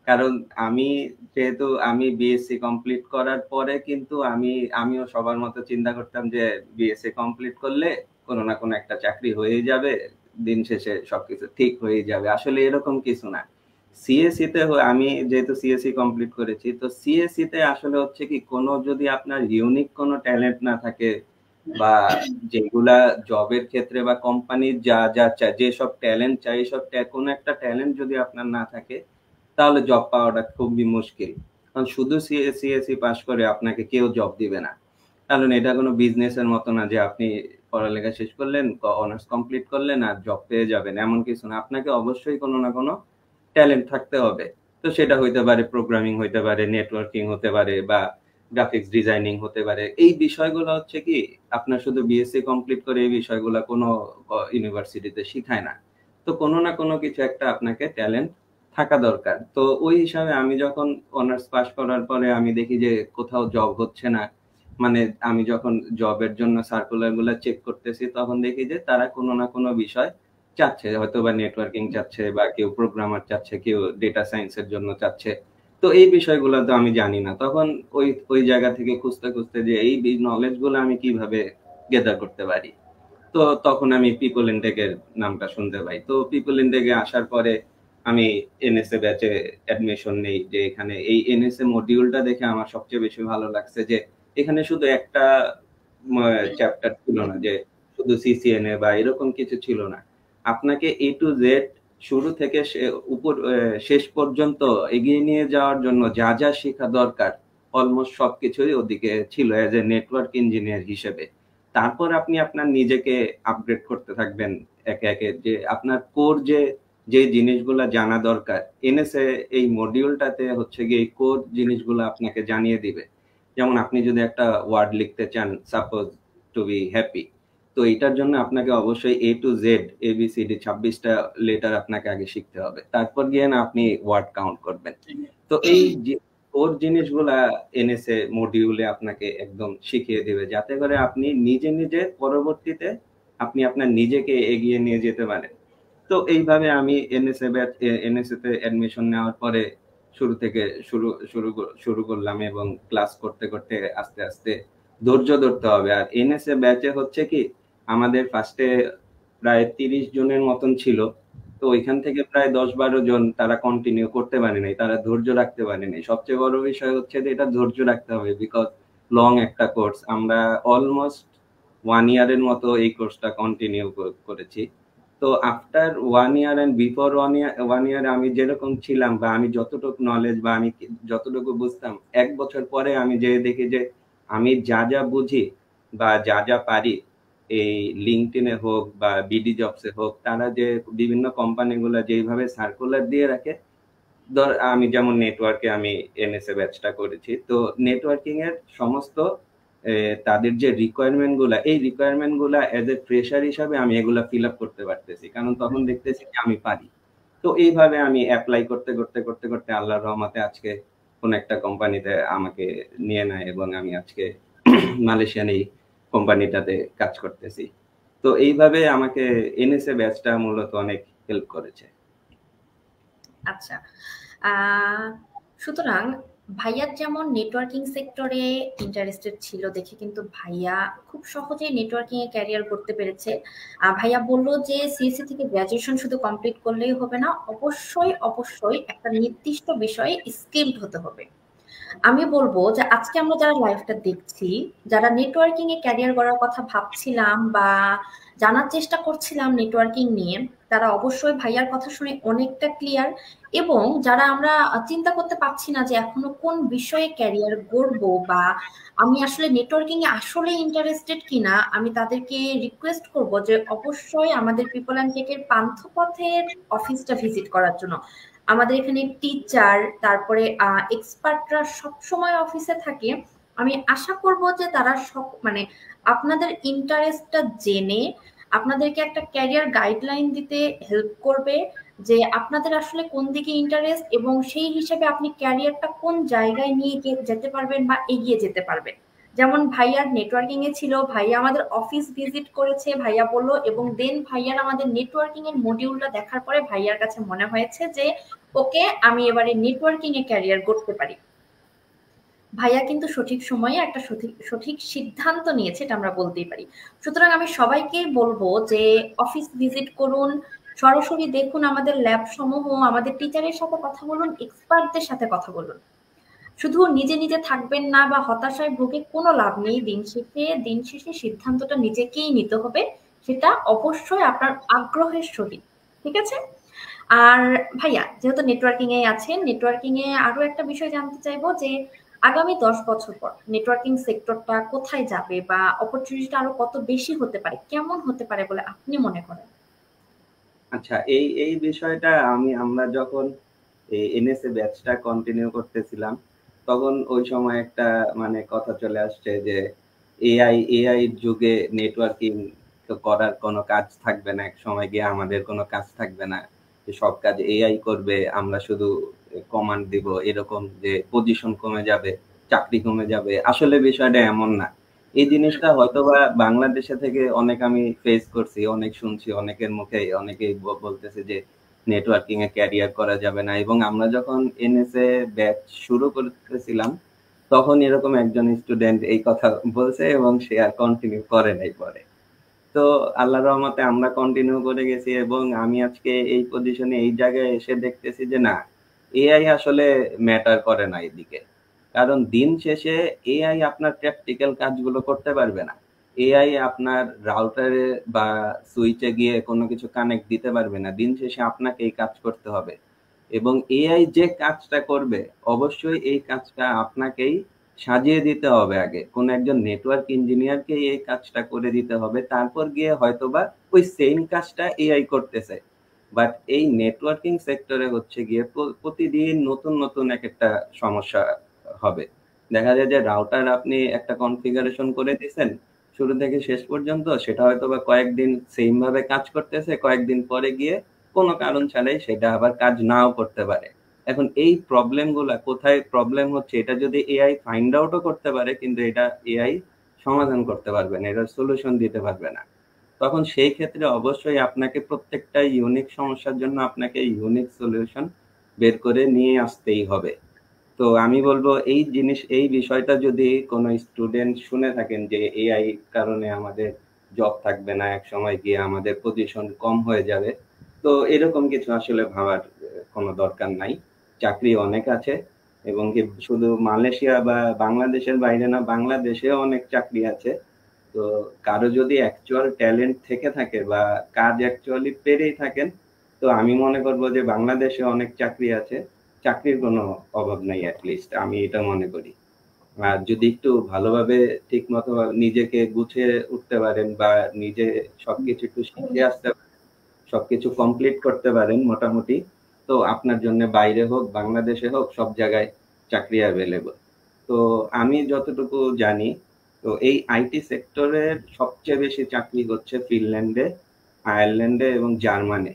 কারণ আমি যেহেতু আমি বিএসসি কমপ্লিট করার পরে কিন্তু আমিও সবার মতো চিন্তা করতাম যে বিএসসি কমপ্লিট করলে কোনো না কোনো একটা চাকরি হয়ে যাবে, দিন শেষে সবকিছু ঠিক হয়ে যাবে। আসলে এরকম কিছু না। সিএসসি তে আমি যেহেতু সিএসসি কমপ্লিট করেছি, তো সিএসসি তে আসলে হচ্ছে কি, কোনো যদি আপনার ইউনিক কোনো ট্যালেন্ট না থাকে, বা যেগুলা জবের ক্ষেত্রে বা কোম্পানির যা যা চায়, যেসব ট্যালেন্ট চাই, এইসব কোনো একটা ট্যালেন্ট যদি আপনার না থাকে, তাহলে জব পাওয়াটা খুবই মুশকিল। কারণ শুধু সিএসসি পাস করে আপনাকে কেউ জব দিবে না। কারণ এটা কোনো বিজনেসের মতো না যে আপনি পড়ালেখা শেষ করলেন, অনার্স কমপ্লিট করলেন আর জব পেয়ে যাবেন, এমন কিছু না। আপনাকে অবশ্যই কোনো না কোনো ট্যালেন্ট থাকতে হবে। তো সেটা হইতে পারে প্রোগ্রামিং, হইতে পারে নেটওয়ার্কিং, হতে পারে বা গ্রাফিক্স ডিজাইনিং হতে পারে। এই বিষয়গুলো হচ্ছে কি, আপনার শুধু বিএসসি কমপ্লিট করে এই বিষয়গুলো কোনো ইউনিভার্সিটিতে শিখায় না। তো কোনো না কোনো কিছু একটা আপনাকে ট্যালেন্ট থাকা দরকার। তো ওই হিসাবে আমি যখন অনার্স পাস করার পরে আমি দেখি যে কোথাও জব হচ্ছে না। মানে আমি যখন জবের জন্য সার্কুলার গুলা চেক করতেছি তখন দেখি যে তারা কোনো না কোনো বিষয় চাচ্ছে, হয়তো বা নেটওয়ার্কিং চাচ্ছে বা কেউ প্রোগ্রামার চাচ্ছে, কেউ ডেটা সায়েন্সের জন্য চাচ্ছে। তো এই বিষয়গুলো তো আমি জানি না। তখন ওই ওই জায়গা থেকে খুঁজতে খুঁজতে যে এই নলেজ গুলো আমি কিভাবে গেদার করতে পারি, তো তখন আমি পিপল ইনটেকের নামটা শুনতে পাই। তো পিপল ইনটেকে আসার পরে আমি এনএসএ ব্যাচে অ্যাডমিশন নেই। যে এখানে এই এনএসএ মডিউলটা দেখে আমার সবচেয়ে বেশি ভালো লাগছে যে এখানে শুধু একটা চ্যাপ্টার ছিল না, যে শুধু সিসিএনএ বা এরকম কিছু ছিল না। আপনাকে এ টু জেড শুরু থেকে শেষ পর্যন্ত এগিয়ে নিয়ে যাওয়ার জন্য যা যা শেখা দরকার অলমোস্ট সবকিছুই ওদিকে ছিল এজ এ নেটওয়ার্ক ইঞ্জিনিয়ার হিসেবে। তারপর আপনি আপনার নিজেকে আপগ্রেড করতে থাকবেন একে একে, যে আপনার কোর যে যে জিনিসগুলা জানা দরকার এনএসএ এই মডিউলটাতে হচ্ছে গিয়ে এই কোর জিনিসগুলো আপনাকে জানিয়ে দিবে। যেমন আপনি যদি একটা ওয়ার্ড লিখতে চান, সাপোজ টু বি হ্যাপি, তো এটার জন্য আপনাকে অবশ্যই এ টু জেড এবিসিডি 26টা লেটার আপনাকে আগে শিখতে হবে, তারপর গিয়ে না আপনি ওয়ার্ড কাউন্ট করবেন। তো এই ওর জিনিসগুলা এনএসএ মডিউলে আপনাকে একদম শিখিয়ে দিবে, যাতে করে আপনি নিজে নিজে পরবর্তীতে আপনি আপনার নিজেকে এগিয়ে নিয়ে যেতে পারেন। তো এইভাবে আমি এনএসএ তে অ্যাডমিশন নেওয়ার পরে শুরু থেকে শুরু শুরু শুরু করলাম, এবং ক্লাস করতে করতে আস্তে আস্তে ধৈর্য ধরতে হবে। আর এনএসএ ব্যাচে হচ্ছে কি, আমাদের ফার্স্টে প্রায় 30 জনের মতন ছিল। তো ওইখান থেকে প্রায় 10-12 জন তারা কন্টিনিউ করতে পারে নাই, তারা ধৈর্য রাখতে পারে নাই। সবচেয়ে বড় বিষয় হচ্ছে যে এটা ধৈর্য রাখতে হবে, বিকজ লং একটা কোর্স। আমরা অলমোস্ট 1 ইয়ারের মতো এই কোর্সটা কন্টিনিউ করেছি। তো আফটার 1 ইয়ার এন্ড বিফোর 1 ইয়ার আমি যেরকম ছিলাম বা আমি যতটুকু নলেজ বা আমি যতটুকু বুঝতাম, 1 বছর পরে আমি যে দেখি যে আমি যা যা বুঝি বা যা যা পারি, এই লিঙ্কডইনে হোক বা বিডি জবসে হোক, তারা যে বিভিন্ন কোম্পানিগুলো যেইভাবে সার্কুলার দিয়ে রাখে, ধর আমি যেমন নেটওয়ার্কে আমি এনএসএ ব্যাচটা করেছি, তো নেটওয়ার্কিং এর সমস্ত তাদের যে রিকোয়ারমেন্ট গুলা, এই রিকোয়ারমেন্ট গুলা এজ এ ফ্রেশার হিসাবে আমি এগুলা ফিল আপ করতে পারতেছি, কারণ তখন দেখতেছি যে আমি পারি। তো এইভাবে আমি অ্যাপ্লাই করতে করতে করতে করতে আল্লাহর রহমতে আজকে কোন একটা কোম্পানিতে আমাকে নিয়ে নেয়, এবং আমি আজকে মালয়েশিয়ান এই কোম্পানিটাতে কাজ করতেছি। তো এইভাবে আমাকে এনএসএ ব্যাচটা মূলত অনেক হেল্প করেছে। আচ্ছা, সুতরাং ভাইয়ার যেমন নেটওয়ার্কিং সেক্টরে ইন্টারেস্টেড ছিল দেখে কিন্তু ভাইয়া খুব সহজেই নেটওয়ার্কিং এ ক্যারিয়ার করতে পেরেছে। ভাইয়া বলল যে সিএসসি থেকে গ্রাজুয়েশন শুধু কমপ্লিট করলেই হবে না, অবশ্যই অবশ্যই একটা নির্দিষ্ট বিষয়ে স্কিলড হতে হবে। আমি বলবো যে আজকে আমরা যারা লাইফটা দেখছি, যারা নেটওয়ার্কিং এ ক্যারিয়ার করার কথা ভাবছিলাম বা জানার চেষ্টা করছিলাম নেটওয়ার্কিং নিয়ে, তারা অবশ্যই ভাইয়ার কথা শুনে অনেকটা ক্লিয়ার। এবং যারা আমরা চিন্তা করতে পারছি না যে এখনো কোন বিষয়ে ক্যারিয়ার গড়বো বা আমি আসলে নেটওয়ার্কিং এ আসলে ইন্টারেস্টেড কিনা, আমি তাদেরকে রিকোয়েস্ট করব যে অবশ্যই আমাদের পিপল অ্যান্ড টেকের পান্থপথের অফিসটা ভিজিট করার জন্য। আমাদের এখানে টিচার, তারপরে এক্সপার্টরা সবসময় অফিসে থাকে। আমি আশা করব যে তারা সব মানে আপনাদের ইন্টারেস্টটা জেনে আপনাদেরকে একটা ক্যারিয়ার গাইডলাইন দিতে হেল্প করবে, যে আপনাদের আসলে কোন দিকে ইন্টারেস্ট এবং সেই হিসেবে আপনি ক্যারিয়ারটা কোন জায়গায় নিয়ে যেতে পারবেন বা এগিয়ে যেতে পারবেন। যেমন ভাইয়ার নেটওয়ার্কিং এ ছিল, ভাইয়া আমাদের অফিস ভিজিট করেছে, ভাইয়া বললো, এবং দেন ভাইয়ার আমাদের নেটওয়ার্কিং এর মডিউলটা দেখার পরে ভাইয়ার কাছে মনে হয়েছে যে ওকে, আমি এবারে নেটওয়ার্কিং এ ক্যারিয়ার করতে পারি। ভাইয়া কিন্তু সঠিক সময়ে একটা সঠিক সঠিক সিদ্ধান্ত নিয়েছে, এটা আমরা বলতেই পারি। সুতরাং আমি সবাইকে বলবো যে অফিস ভিজিট করুন, সরাসরি দেখুন আমাদের ল্যাব সমূহ, আমাদের টিচারের সাথে কথা বলুন, এক্সপার্টদের সাথে কথা বলুন। শুধু নিজে নিজে থাকবেন না বা হতাশায় ভুগে কোনো লাভ নেই। দিন শেষে সিদ্ধান্তটা নিজেকেই নিতে হবে, সেটা অবশ্যই আপনার আগ্রহের সহিত। ঠিক আছে? আর ভাইয়া যেহেতু নেটওয়ার্কিং এ আছেন, নেটওয়ার্কিং এ আরো একটা বিষয় জানতে চাইবো যে আগামী 10 বছর পর নেটওয়ার্কিং সেক্টরটা কোথায় যাবে বা অপরচুনিটিটা আরো কত বেশি হতে পারে, কেমন হতে পারে বলে আপনি মনে করেন? আচ্ছা, এই এই বিষয়টা আমরা যখন এই এনএসএ ব্যাচটা কন্টিনিউ করতেছিলাম, তখন ওই সময় একটা মানে কথা চলে আসছে যে এআই যুগে নেটওয়ার্কিং তো করার কোনো কাজ থাকবে না, এক সময় গিয়ে আমাদের কোনো কাজ থাকবে না। যে সব কাজ এআই করবে, আমরা শুধু কমান্ড দিব, এরকম যে পজিশন কমে যাবে, চাকরি কমে যাবে, আসলে বিষয়টা এমন না। এই জিনিসটা হয়তোবা বাংলাদেশে থেকে অনেক আমি ফেস করছি, অনেক শুনছি, অনেকের মুখে অনেকেই বলতেছে যে নেটওয়ার্কিং এ ক্যারিয়ার করা যাবে না। এবং আমরা যখন এনএসএ ব্যাচ শুরু করতেছিলাম তখন এরকম একজন স্টুডেন্ট এই কথা বলছে এবং সে আর কন্টিনিউ করে নাই পরে। তো আল্লাহর রহমতে আমরা কন্টিনিউ করে গেছি এবং আমি আজকে এই পজিশনে এই জায়গায় এসে দেখতেছি যে না, এআই আসলে ম্যাটার করে না এদিকে। কারণ দিন শেষে এআই আপনার প্র্যাকটিক্যাল কাজগুলো করতে পারবে না। এআই আপনার রাউটারে বা সুইচে গিয়ে কোনো কিছু কানেক্ট দিতে পারবে না। দিন শেষে আপনাকে এই কাজ করতে হবে। এবং এআই যে কাজটা করবে অবশ্যই এই কাজটা আপনাকেই সাজিয়ে দিতে হবে আগে। কোনো একজন নেটওয়ার্ক ইঞ্জিনিয়ারকে এই কাজটা করে দিতে হবে। তারপর গিয়ে হয়তোবা ওই সেম কাজটা এআই করতেছে। বাট এই নেটওয়ার্কিং সেক্টরে হচ্ছে গিয়ে প্রতিদিন নতুন নতুন এক একটা সমস্যা হবে। দেখা যায় যে রাউটার আপনি একটা কনফিগারেশন করে দিয়েছেন শুরু থেকে শেষ পর্যন্ত, সেটা হয়তোবা কয়েকদিন সেম ভাবে কাজ করতেছে, কয়েকদিন পরে গিয়ে কোনো কারণ ছাড়াই সেটা আবার কাজ নাও করতে পারে। এখন এই প্রবলেম গুলা কোথায় প্রবলেম হচ্ছে এটা যদি এআই ফাইন্ড আউটও করতে পারে, কিন্তু এটা এআই সমাধান করতে পারবে না, এটার সলিউশন দিতে পারবে না। তখন সেই ক্ষেত্রে অবশ্যই আপনাকে প্রত্যেকটা ইউনিক সমস্যার জন্য আপনাকে ইউনিক সলিউশন বের করে নিয়ে আসতেই হবে। তো আমি বলবো এই বিষয়টা যদি কোনো স্টুডেন্ট শুনে থাকেন যে এআই কারণে আমাদের জব থাকবে না, এক সময় গিয়ে আমাদের পজিশন কম হয়ে যাবে, তো এরকম কিছু আসলে ভাবার কোনো দরকার নাই। চাকরি অনেক আছে এবং কি শুধু মালয়েশিয়া বা বাংলাদেশের বাইরে না, বাংলাদেশেও অনেক চাকরি আছে। তো কারো যদি অ্যাকচুয়াল ট্যালেন্ট থেকে থাকে বা কাজ অ্যাকচুয়ালি পেরেই থাকেন, তো আমি মনে করবো যে বাংলাদেশে অনেক চাকরি আছে, চাকরির কোনো অভাব নাই, অ্যাটলিস্ট আমি এটা মনে করি। আর যদি একটু ভালোভাবে ঠিক মতো নিজেকে গুছিয়ে উঠতে পারেন বা নিজে সবকিছু একটু শিখে আসতে পারেন, সবকিছু কমপ্লিট করতে পারেন মোটামুটি, তো আপনার জন্য বাইরে হোক বাংলাদেশে হোক সব জায়গায় চাকরি অ্যাভেলেবল। তো আমি যতটুকু জানি, তো এই আইটি সেক্টরের সবচেয়ে বেশি চাকরি হচ্ছে ফিনল্যান্ডে, আয়ারল্যান্ডে এবং জার্মানি।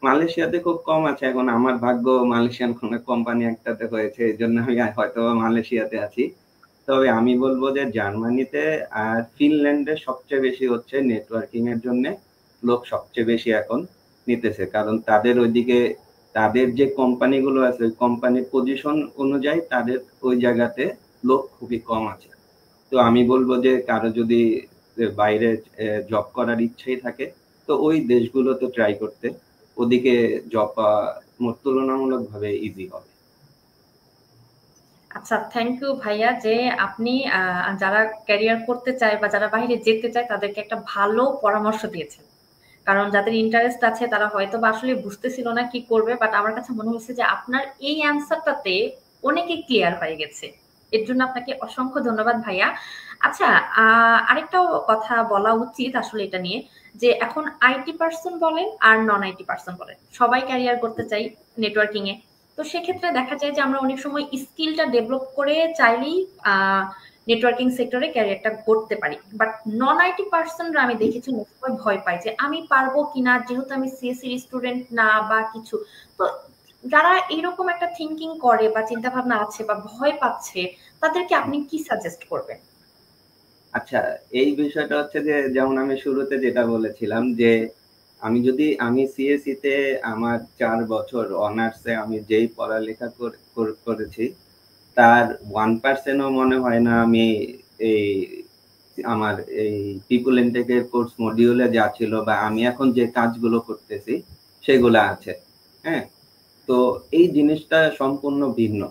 মালয়েশিয়াতে খুব কম আছে। এখন আমার ভাগ্য মালয়েশিয়ান কোনো কোম্পানি একটাতে হয়েছে, এই জন্য আমি হয়তো মালয়েশিয়াতে আছি। তবে আমি বলবো যে জার্মানিতে আর ফিনল্যান্ডে সবচেয়ে বেশি হচ্ছে নেটওয়ার্কিং এর জন্য লোক সবচেয়ে বেশি এখন নিতেছে, কারণ তাদের ওইদিকে তাদের যে কোম্পানিগুলো আছে ওই কোম্পানির পজিশন অনুযায়ী তাদের ওই জায়গাতে লোক খুবই কম আছে। তো আমি বলবো যে কারো যদি বাইরে জব করার ইচ্ছেই থাকে তো ওই দেশগুলোতে ট্রাই করতে, ওদিকে জব পাওয়া তুলনামূলকভাবে ইজি হবে। আচ্ছা, থ্যাংক ইউ ভাইয়া যে আপনি যারা ক্যারিয়ার করতে চায় বা যারা বাইরে যেতে চায় তাদেরকে একটা ভালো পরামর্শ দিয়েছেন। কারণ যাদের ইন্টারেস্ট আছে তারা হয়তো বা আসলে বুঝতেছিল না কি করবে, বাট আমার কাছে মনে হয়েছে যে আপনার এই অ্যান্সারটাতে অনেকে ক্লিয়ার হয়ে গেছে। এর জন্য আপনাকে অসংখ্য ধন্যবাদ ভাইয়া। আচ্ছা, আরেকটা কথা বলা উচিত আসলে এটা নিয়ে, যে এখন আইটি পার্সন বলেন আর নন আইটি পার্সন বলেন সবাই ক্যারিয়ার করতে চাই নেটওয়ার্কিং এ। তো সেক্ষেত্রে দেখা যায় যে আমরা অনেক সময় স্কিলটা ডেভেলপ করে চাইলেই নেটওয়ার্কিং সেক্টরে ক্যারিয়ারটা করতে পারি, বাট নন আইটি পার্সনরা আমি দেখেছি অনেক সময় ভয় পায় যে আমি পারবো কিনা, যেহেতু আমি সিএসসি স্টুডেন্ট না বা কিছু। তো যারা এরকম একটা থিঙ্কিং করে বা চিন্তা ভাবনা আছে বা ভয় পাচ্ছে, তাদেরকে আপনি কি সাজেস্ট করবেন? আচ্ছা, এই বিষয়টা হচ্ছে যে যেমন আমি শুরুতে যেটা বলেছিলাম যে আমি সিএসসি তে আমার 4 বছর অনার্সে আমি যেই পড়ালেখা করেছি তার 1%ও মনে হয় না আমি এই আমার এই পিপল ইনটেকের কোর্স মডিউলে যা ছিল বা আমি এখন যে কাজগুলো করতেছি সেগুলা আছে। হ্যাঁ, তো এই জিনিসটা সম্পূর্ণ ভিন্ন।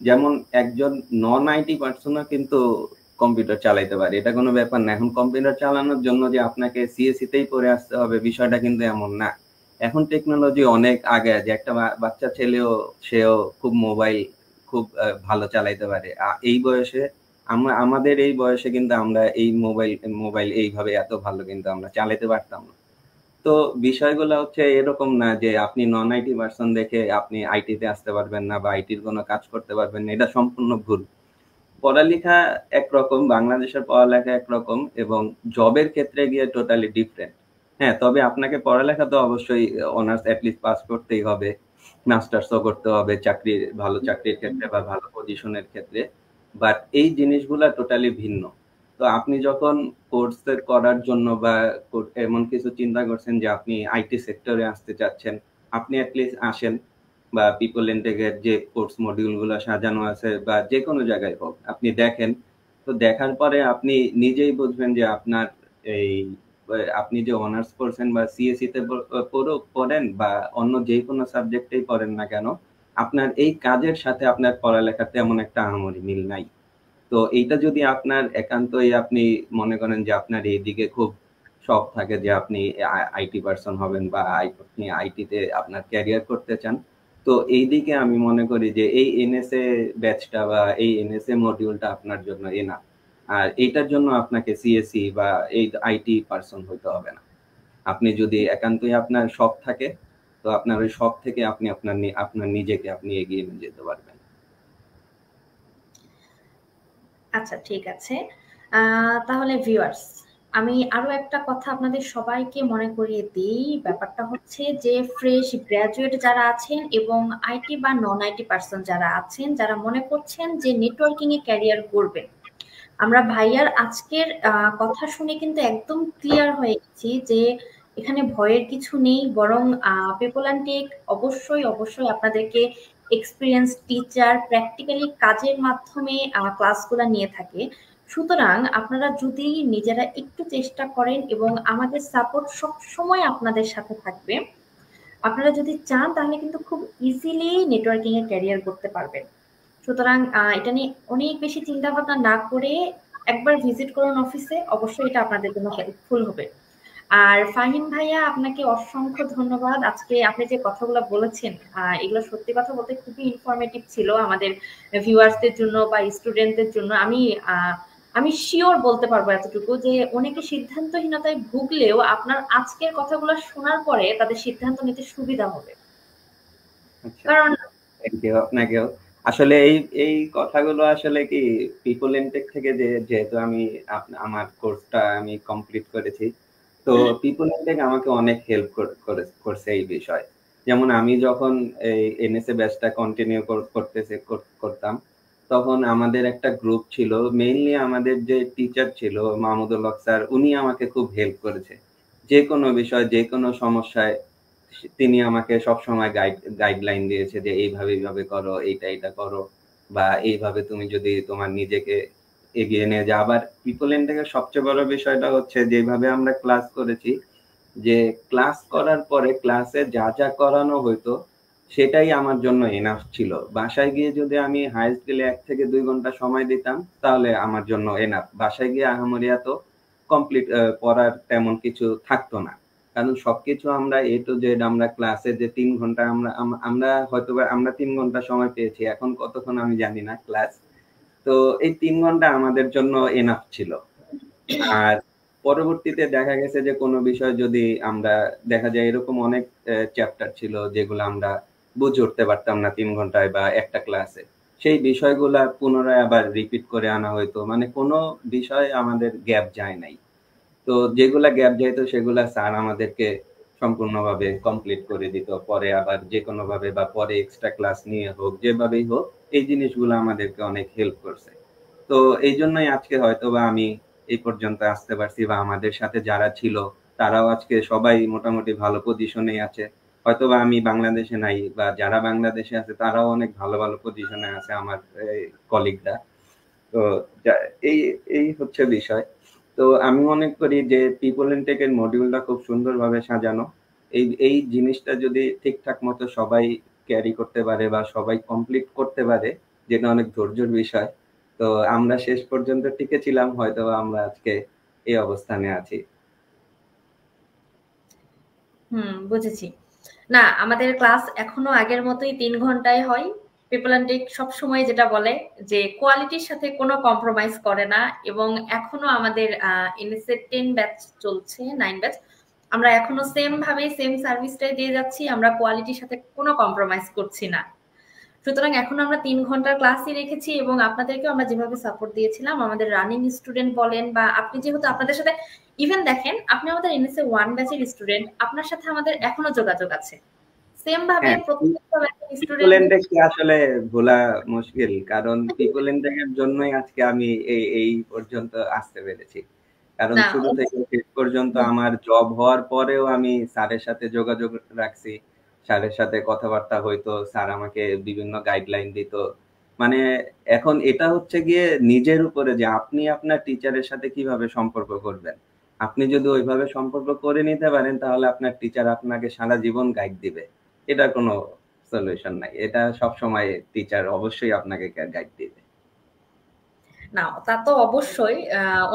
যেমন একজন নন আইটি পার্সনও কিন্তু কম্পিউটার চালাইতে পারে, এটা কোনো ব্যাপার না। এখন কম্পিউটার চালানোর জন্য যে আপনাকে সিএসসি তেই পড়ে আসতে হবে বিষয়টা কিন্তু এমন না। এখন টেকনোলজি অনেক আগে, যে একটা বাচ্চা ছেলেও সেও খুব মোবাইল খুব ভালো চালাইতে পারে। এই বয়সে আমাদের এই বয়সে কিন্তু আমরা এই মোবাইল মোবাইল এইভাবে এত ভালো কিন্তু আমরা চালাতে পারতাম না। তো বিষয়গুলো হচ্ছে এরকম না যে আপনি নন আইটি পার্সন দেখে আপনি আইটিতে আসতে পারবেন না বা আইটির কোনো কাজ করতে পারবেন না, এটা সম্পূর্ণ ভুল। পড়ালেখা একরকম, বাংলাদেশের পড়ালেখা একরকম এবং জবের ক্ষেত্রে গিয়ে টোটালি ডিফারেন্ট। হ্যাঁ, তবে আপনাকে পড়ালেখা তো অবশ্যই অনার্স এটলিস্ট পাস করতেই হবে, মাস্টার্সও করতে হবে চাকরির, ভালো চাকরির ক্ষেত্রে বা ভালো পজিশনের ক্ষেত্রে। বাট এই জিনিসগুলা টোটালি ভিন্ন। তো আপনি যখন কোর্স করার জন্য বা এমন কিছু চিন্তা করছেন যে আপনি আইটি সেক্টরে আসতে চাচ্ছেন, আপনি অ্যাটলিস্ট আসেন, বা পিপল ইনটেকের যে কোর্স মডিউল গুলো সাজানো আছে বা যে কোনো জায়গায় হোক আপনি দেখেন। তো দেখার পরে আপনি নিজেই বুঝবেন যে আপনার এই আপনি যে অনার্স করছেন বা সিএসসি তে পড়েন বা অন্য যে কোনো সাবজেক্টেই পড়েন না কেন, আপনার এই কাজের সাথে আপনার পড়ালেখার তেমন একটা আহামরি মিল নাই। তো এইটা যদি আপনার একান্তই আপনি মনে করেন যে আপনার এইদিকে খুব শখ থাকে যে আপনি আইটি পার্সন হবেন বা আপনি আইটিতে আপনার ক্যারিয়ার করতে চান, তো এই দিকে আমি মনে করি যে এই এনএসএ ব্যাচটা বা এই এনএসএ মডিউলটা আপনার জন্য এনাফ। আর এইটার জন্য আপনাকে সিএসসি বা এই আইটি পার্সন হইতে হবে না। আপনি যদি একান্তই আপনার শখ থাকে, তো আপনার ওই শখ থেকে আপনি আপনার নিজেকে আপনি এগিয়ে নিয়ে যেতে পারবেন। আচ্ছা, ঠিক আছে। তাহলে ভিউয়ার্স, আমি আরো একটা কথা আপনাদের সবাইকে মনে করিয়ে দিই। ব্যাপারটা হচ্ছে যে ফ্রেশ গ্র্যাজুয়েট যারা আছেন এবং আইটি বা নন আইটি পার্সন যারা আছেন, যারা মনে করছেন যে নেটওয়ার্কিং এ ক্যারিয়ার করবেন, আমরা ভাইয়ার আজকের কথা শুনে কিন্তু একদম ক্লিয়ার হয়ে গেছি যে এখানে ভয়ের কিছু নেই, বরং পিপল অ্যান্ড টেক অবশ্যই অবশ্যই আপনাদেরকে এক্সপিরিয়েন্স টিচার প্র্যাকটিক্যালি কাজের মাধ্যমে ক্লাসগুলো নিয়ে থাকে। সুতরাং আপনারা যদি নিজেরা একটু চেষ্টা করেন এবং আমাদের সাপোর্ট সব সময় আপনাদের সাথে থাকবে, আপনারা যদি চান তাহলে কিন্তু খুব ইজিলি নেটওয়ার্কিং এর ক্যারিয়ার করতে পারবেন। সুতরাং এটা নিয়ে অনেক বেশি চিন্তা ভাবনা না করে একবার ভিজিট করুন অফিসে, অবশ্যই এটা আপনাদের জন্য হেল্পফুল হবে। আর ফাহিম ভাইয়া, আপনাকে অসংখ্য ধন্যবাদ। আজকে আপনি যে কথাগুলো বলেছেন, এগুলো সত্যি কথা বলতে খুবই ইনফরমেটিভ ছিল আমাদের ভিউয়ার্সদের জন্য বা স্টুডেন্টদের জন্য। আমি শিওর বলতে পারবো এতটুকু যে অনেকে সিদ্ধান্তহীনতায় ভুগলেও আপনার আজকের কথাগুলো শোনার পরে তাদের সিদ্ধান্ত নিতে সুবিধা হবে। আচ্ছা, কারণ থ্যাংক ইউ আপনাকেও। আসলে এই এই কথাগুলো আসলে কি পিপল ইনটেক থেকে যেহেতু আমি আমার কোর্সটা আমি কমপ্লিট করেছি, তো পিপল ইনটেক আমাকে অনেক হেল্প করছে এই বিষয়ে। যেমন আমি যখন এই এনএসএ ব্যাচটা কন্টিনিউ করতাম, তখন আমাদের একটা গ্রুপ ছিল, মেইনলি আমাদের যে টিচার ছিল মাহমুদুল হক স্যার, উনি আমাকে খুব হেল্প করেছে যে কোনো বিষয়, যে কোনো সমস্যায়। তিনি আমাকে সবসময় গাইডলাইন দিয়েছে যে এইভাবে এইভাবে করো, এইটা এটা করো, বা এইভাবে তুমি যদি তোমার নিজেকে এগিয়ে নিয়ে যাও। আবার পিপল ইন্টেকের সবচেয়ে বড় বিষয়টা হচ্ছে যেভাবে আমরা ক্লাস করেছি, যে ক্লাস করার পরে ক্লাসে যা যা করানো হইতো সেটাই আমার জন্য এনাফ ছিল। বাসায় গিয়ে যদি আমি হাইস্ট গেলে 1 থেকে 2 ঘন্টা সময় দিতাম, তাহলে আমার জন্য এনাফ। বাসায় গিয়ে আহামরি এত কমপ্লিট পড়ার তেমন কিছু থাকতো না। কারণ সবকিছু আমরা এ টু জেড আমরা ক্লাসে যে 3 ঘন্টা আমরা হয়তোবা আমরা 3 ঘন্টা সময় পেয়েছি, এখন কতক্ষণ আমি জানি না ক্লাস। তো এই 3 ঘন্টা আমাদের জন্য এনাফ ছিল। আর পরবর্তীতে দেখা গেছে যে কোনো বিষয় যদি আমরা, দেখা যায় এরকম অনেক চ্যাপ্টার ছিল যেগুলো আমরা বুঝে উঠতে পারতাম না 3 ঘন্টায় বা একটা ক্লাসে, সেই বিষয়গুলা পুনরায় আবার রিপিট করে আনা হইতো, মানে কোনো বিষয় আমাদের গ্যাপ যায় নাই। তো যেগুলা গ্যাপ যাইতো সেগুলা স্যার আমাদেরকে সম্পূর্ণভাবে কমপ্লিট করে দিত। পরে আবার যে কোনো ভাবে বা পরে এক্সট্রা ক্লাস নিয়ে হোক, যেভাবেই হোক, এই জিনিসগুলো আমাদেরকে অনেক হেল্প করছে। তো এই জন্যই আজকে হয়তো বা আমি এই পর্যন্ত আসতে পারছি, বা আমাদের সাথে যারা ছিল তারাও আজকে সবাই মোটামুটি ভালো পজিশনে আছে। হয়তো বা আমি বাংলাদেশে নাই, বা যারা বাংলাদেশে আছে তারাও অনেক ভালো ভালো পজিশনে আছে, আমার কলিগরা। তো এই এই হচ্ছে বিষয়। তো আমি মনে করি যে পিপল ইনটেক এর মডিউলটা খুব সুন্দরভাবে সাজানো। এই এই জিনিসটা যদি ঠিকঠাক মতো সবাই ক্যারি করতে পারে বা সবাই কমপ্লিট করতে পারে, যেটা অনেক ধৈর্যের বিষয়। তো আমরা শেষ পর্যন্ত টিকেছিলাম, হয়তো আমরা আজকে এই অবস্থানে আছি। বুঝেছি। না, আমাদের ক্লাস এখনো আগের মতোই 3 ঘন্টায় হয়। পিপল অ্যান্ড টেক সবসময় যেটা বলে যে কোয়ালিটির সাথে কোনো কম্প্রোমাইজ করে না, এবং এখনো আমাদের এনএসএ 10 ব্যাচ চলছে, 9 ব্যাচ। আমরা এখনো সেম ভাবে সেম সার্ভিসটাই দিয়ে যাচ্ছি, আমরা কোয়ালিটির সাথে কোনো কম্প্রোমাইজ করছি না। সুতরাং এখন আমরা 3 ঘন্টার ক্লাসই রেখেছি এবং আপনাদেরকেও আমরা যেভাবে সাপোর্ট দিয়েছিলাম, আমাদের রানিং স্টুডেন্ট বলেন বা আপনি যেহেতু আপনাদের সাথে ইভেন দেখেন আপনি আমাদের এনএসএ 1 ব্যাচের স্টুডেন্ট, আপনার সাথে আমাদের এখনো যোগাযোগ আছে। সেম ভাবে হ্যাঁ, প্রত্যেকটা ব্যাচের পিপল স্টুডেন্ট ইনটেককে আসলে ভোলা মুশকিল, কারণ পিপল ইনটেকের জন্যই আজকে আমি এই পর্যন্ত আসতে পেরেছি। কারণ না শুরু থেকে শেষ পর্যন্ত আমার জব হওয়ার পরেও আমি স্যারের সাথে যোগাযোগ রাখছি, স্যারের সাথে কথাবার্তা হইতো, স্যার আমাকে বিভিন্ন গাইডলাইন দিত। মানে এখন এটা হচ্ছে গিয়ে নিজের উপরে যে আপনি আপনার টিচারের সাথে কিভাবে সম্পর্ক করবেন। আপনি যদি ওইভাবে সম্পর্ক করে নিতে পারেন তাহলে আপনার টিচার আপনাকে সারা জীবন গাইড দিবে। এটা কোনো সলিউশন নাই, এটা সবসময় টিচার অবশ্যই আপনাকে গাইড দিবে। না, তা তো অবশ্যই।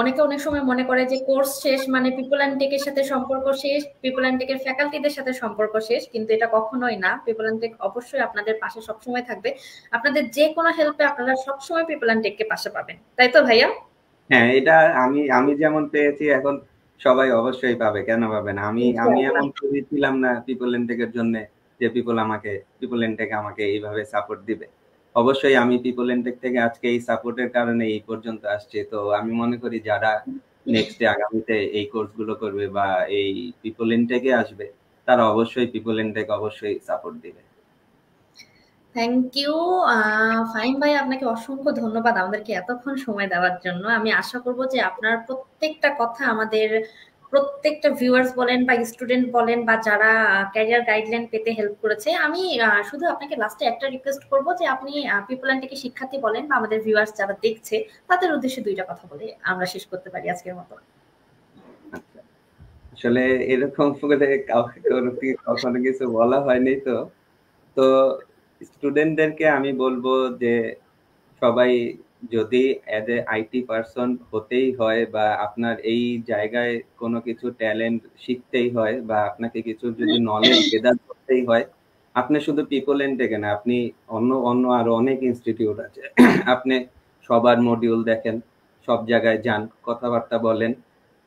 অনেকে অনেক সময় মনে করে যে কোর্স শেষ মানে পিপল অ্যান্ড টেকের সাথে সম্পর্ক শেষ, পিপল অ্যান্ড টেকের ফ্যাকাল্টিদের সাথে সম্পর্ক শেষ, কিন্তু এটা কখনোই না। পিপল অ্যান্ড টেক অবশ্যই আপনাদের পাশে সবসময় থাকবে। আপনাদের যে কোনো হেল্পে আপনারা সবসময় পিপল অ্যান্ড টেককে পাশে পাবেন, তাই তো ভাইয়া? হ্যাঁ, এটা আমি আমি যেমন পেয়েছি এখন সবাই অবশ্যই পাবে, কেন পাবে না। আমি আমি ইনশাআল্লাহ। এমন তৈরি ছিলাম না পিপল ইনটেকের জন্য যে পিপল ইনটেক আমাকে এইভাবে সাপোর্ট দিবে। অবশ্যই আমি পিপল ইনটেক থেকে আজকে এই সাপোর্টের কারণে এই পর্যন্ত আসছি। তো আমি মনে করি যারা নেক্সটে আগামীতে এই কোর্সগুলো করবে বা এই পিপল ইনটেকে আসবে, তারা অবশ্যই পিপল ইনটেক অবশ্যই সাপোর্ট দিবে। থ্যাংক ইউ ফাহিম ভাই, আপনাকে অসংখ্য ধন্যবাদ আমাদেরকে এতক্ষণ সময় দেওয়ার জন্য। আমি আশা করব যে আপনার প্রত্যেকটা কথা আমাদের প্রত্যেকটা ভিউয়ার্স বলেন বা স্টুডেন্ট বলেন বা যারা ক্যারিয়ার গাইডলাইন পেতে হেল্প করেছে, আমি শুধু আপনাকে লাস্টে একটা রিকোয়েস্ট করব যে আপনি পিপল অ্যান্ড টেকে শিক্ষার্থী বলেন বা আমাদের ভিউয়ার্স যারা দেখছে তাদের উদ্দেশ্যে দুইটা কথা বলে আমরা শেষ করতে পারি আজকের মতো। আচ্ছা, আসলে এরকম করে কাউকে কখনো কিছু বলা হয়নি। তো তো স্টুডেন্টদেরকে আমি বলবো যে সবাই যদি অ্যাজ এ আইটি পার্সন হতেই হয় বা আপনার এই জায়গায় কোনো কিছু ট্যালেন্ট শিখতেই হয় বা আপনাকে কিছু যদি নলেজ গেদার করতেই হয়, আপনি শুধু পিপল ইনটেকে না, আপনি অন্য অন্য আরো অনেক ইনস্টিটিউট আছে আপনি সবার মডিউল দেখেন, সব জায়গায় যান, কথাবার্তা বলেন।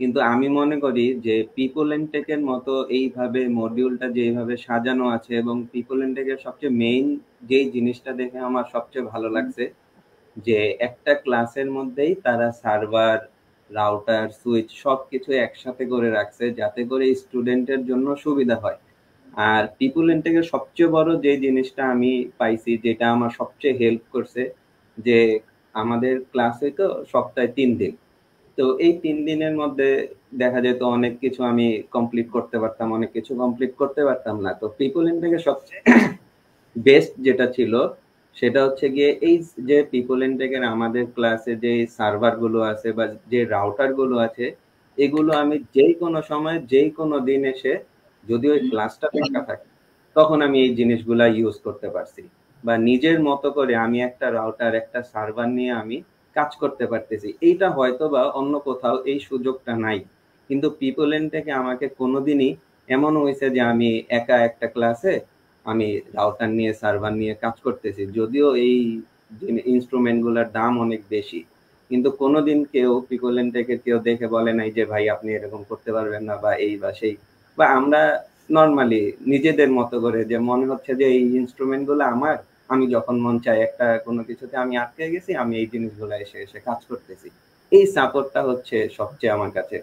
কিন্তু আমি মনে করি যে পিপল ইনটেকের মতো এইভাবে মডিউলটা যেভাবে সাজানো আছে এবং পিপল ইনটেকের সবচেয়ে মেইন যেই জিনিসটা দেখে আমার সবচেয়ে ভালো লাগছে যে একটা ক্লাসের মধ্যেই তারা সার্ভার, রাউটার, সুইচ সবকিছু একসাথে করে রাখছে যাতে করে স্টুডেন্টের জন্য সুবিধা হয়। আর পিপল ইনটেকের সবচেয়ে বড় যে জিনিসটা আমি পাইছি, যেটা আমার সবচেয়ে হেল্প করছে, যে আমাদের ক্লাস হইতো সপ্তাহে 3 দিন। তো এই 3 দিনের মধ্যে দেখা যেত অনেক কিছু আমি কমপ্লিট করতে পারতাম, অনেক কিছু কমপ্লিট করতে পারতাম না। তো পিপল ইনটেকের সবচেয়ে বেস্ট যেটা ছিল সেটা হচ্ছে গিয়ে এই যে পিপল ইনটেকের আমাদের ক্লাসে যে সার্ভার গুলো আছে বা যে রাউটার গুলো আছে, এগুলো আমি যেই কোনো সময় যেই কোনো দিন এসে, যদি ওই ক্লাসটা ফাঁকা থাকে, তখন আমি এই জিনিসগুলা ইউজ করতে পারছি। বা নিজের মতো করে আমি একটা রাউটার একটা সার্ভার নিয়ে আমি কাজ করতে পারতেছি। এইটা হয়তো বা অন্য কোথাও এই সুযোগটা নাই, কিন্তু পিপল ইনটেকে আমাকে কোনোদিনই এমন হয়েছে যে আমি একা একটা ক্লাসে আমি রাউটার নিয়ে সার্ভার নিয়ে কাজ করতেছি, যদিও এই ইনস্ট্রুমেন্ট গুলার দাম অনেক বেশি, কিন্তু কোনোদিন কেউ পিকোলেন থেকে কেউ দেখে বলে নাই যে ভাই আপনি এরকম করতে পারবেন না বা এই বা সেই। বা আমরা নর্মালি নিজেদের মতো করে যে মনে হচ্ছে যে এই ইনস্ট্রুমেন্ট গুলো আমার, আমি যখন মন চাই একটা কোনো কিছুতে আমি আটকে গেছি, আমি এই জিনিসগুলো এসে এসে কাজ করতেছি। এই সাপোর্টটা হচ্ছে সবচেয়ে আমার কাছে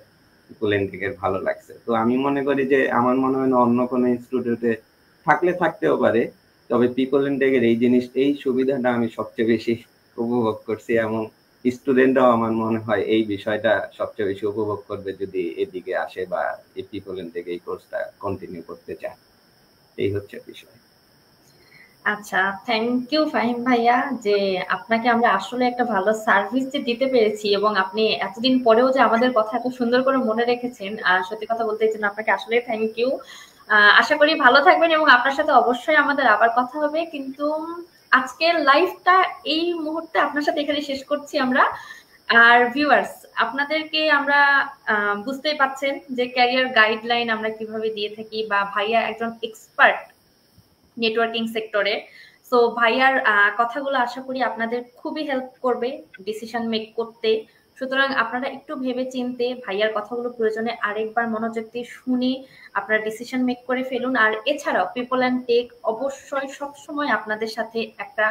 পিকোলেন থেকে ভালো লাগছে। তো আমি মনে করি যে আমার মনে হয় না অন্য কোনো ইনস্টিটিউটে থাকলে থাকতেও পারে, তবে পিপল ইনটেকের এই জিনিস এই সুবিধাটা আমি সবচেয়ে বেশি উপভোগ করছি এবং স্টুডেন্টরাও আমার মনে হয় এই বিষয়টা সবচেয়ে বেশি উপভোগ করবে যদি এদিকে আসে বা এই পিপল ইনটেক এই কোর্সটা কন্টিনিউ করতে চায়। এই হচ্ছে বিষয়। আচ্ছা, থ্যাংক ইউ ফাহিম ভাইয়া, যে আপনাকে আমরা আসলে একটা ভালো সার্ভিস যে দিতে পেরেছি এবং আপনি এতদিন পরেও যে আমাদের কথা এত সুন্দর করে মনে রেখেছেন, সত্যি কথা বলতে এই জন্য আপনাকে আসলে থ্যাংক ইউ। আশা করি ভালো থাকবেন এবং আপনার সাথে অবশ্যই আমাদের আবার কথা হবে, কিন্তু আজকের লাইফটা এই মুহূর্তে আপনার সাথে এখানে শেষ করছি আমরা। আর ভিউয়ার্স, আপনাদেরকে আমরা বুঝতেই পাচ্ছেন যে ক্যারিয়ার গাইডলাইন আমরা কিভাবে দিয়ে থাকি, বা ভাইয়া একজন এক্সপার্ট নেটওয়ার্কিং সেক্টরে। সো ভাইয়ার কথাগুলো আশা করি আপনাদের খুবই হেল্প করবে ডিসিশন মেক করতে। সুতরাং আপনারা একটু ভেবে চিন্তে ভাইয়ার কথাগুলো প্রয়োজনে আরেকবার মনোযোগ দিয়ে শুনে আপনারা ডিসিশন মেক করে ফেলুন। আর এছাড়াও পিপল অ্যান্ড টেক অবশ্যই সবসময় আপনাদের সাথে একটা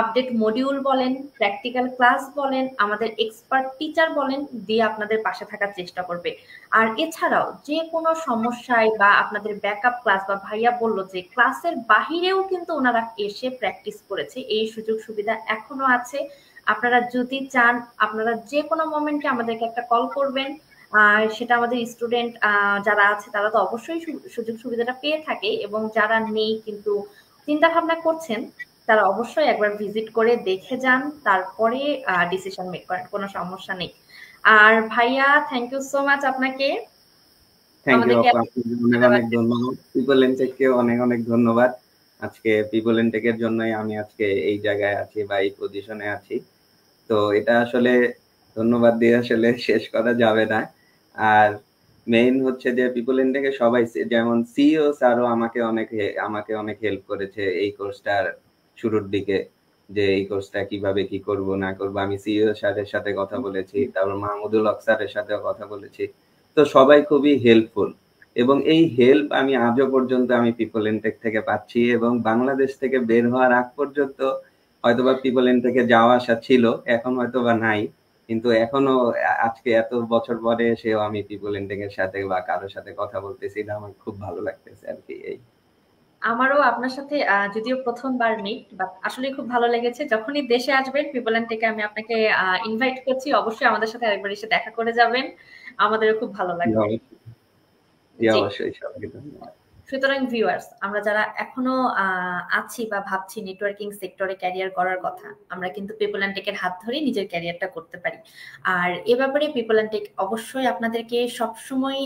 আপডেট মডিউল বলেন, প্র্যাকটিক্যাল ক্লাস বলেন, আমাদের এক্সপার্ট টিচার বলেন, দিয়ে আপনাদের পাশে থাকার চেষ্টা করবে। আর এছাড়াও যে কোনো সমস্যায় বা আপনাদের ব্যাকআপ ক্লাস, বা ভাইয়া বললো যে ক্লাসের বাহিরেও কিন্তু ওনারা এসে প্র্যাকটিস করেছে, এই সুযোগ সুবিধা এখনো আছে। আপনারা যদি চান আপনারা যে কোনো মোমেন্টে আমাদেরকে একটা কল করবেন। সেটা আমাদের স্টুডেন্ট যারা আছে তারা তো অবশ্যই সুযোগ সুবিধাটা পেয়ে থাকে, এবং যারা নেই কিন্তু চিন্তা ভাবনা করছেন তারা অবশ্যই একবার ভিজিট করে দেখে যান, তারপরে ডিসিশন মেক করেন, কোনো সমস্যা নেই। আর ভাইয়া থ্যাংক ইউ সো মাচ আপনাকে। থ্যাংক ইউ আপু, আপনাকে অনেক অনেক ধন্যবাদ। পিপল এন্ড টেককে অনেক অনেক ধন্যবাদ। আজকে পিপল এন্ড টেকের জন্যই আমি আজকে এই জায়গায় আছি বা এই পজিশনে আছি। তো এটা আসলে ধন্যবাদ দিয়ে আসলে শেষ করা যাবে না। আর মেইন হচ্ছে যে পিপল এন্ড টেকে সবাই, যেমন সিইও স্যারও আমাকে অনেক হেল্প করেছে এই কোর্সটার শুরুর দিকে, যে এই কোর্সটা কিভাবে কি করব না করব। আমি সিইও স্যারের সাথে কথা বলেছি, তারপর মাহমুদুল হক স্যারের সাথেও কথা বলেছি। তো সবাই খুবই হেল্পফুল, এবং এই হেল্প আমি আজও পর্যন্ত আমি পিপল এন্ড টেক থেকে পাচ্ছি, এবং বাংলাদেশ থেকে বের হওয়ার আগ পর্যন্ত হয়তোবা পিপল এন্ড থেকে যাওয়া আসা ছিল, এখন হয়তোবা নাই, কিন্তু এখনো আজকে এত বছর পরে এসেও আমি পিপল এন্ড টেক এর সাথে বা কারোর সাথে কথা বলতেছি, এটা আমার খুব ভালো লাগতেছে আর কি। এই আমারও আপনার সাথে যদিও প্রথমবার মিট, বাট আসলে খুব ভালো লেগেছে। যখনই দেশে আসবেন পিপল এন্ড টেকে আমি আপনাকে ইনভাইট করছি, অবশ্যই আমাদের সাথে একবার এসে দেখা করে যাবেন, আমাদেরও খুব ভালো লাগবে। জি। অবশ্যই, সবাইকে ধন্যবাদ। সুতরাং ভিউয়ার্স, আমরা যারা এখনো আছি বা ভাবছি নেটওয়ার্কিং সেক্টরে ক্যারিয়ার করার কথা, আমরা কিন্তু পিপল অ্যান্ড টেকের হাত ধরে নিজের ক্যারিয়ারটা করতে পারি। আর এ ব্যাপারে পিপল অ্যান্ড টেক অবশ্যই আপনাদেরকে সবসময়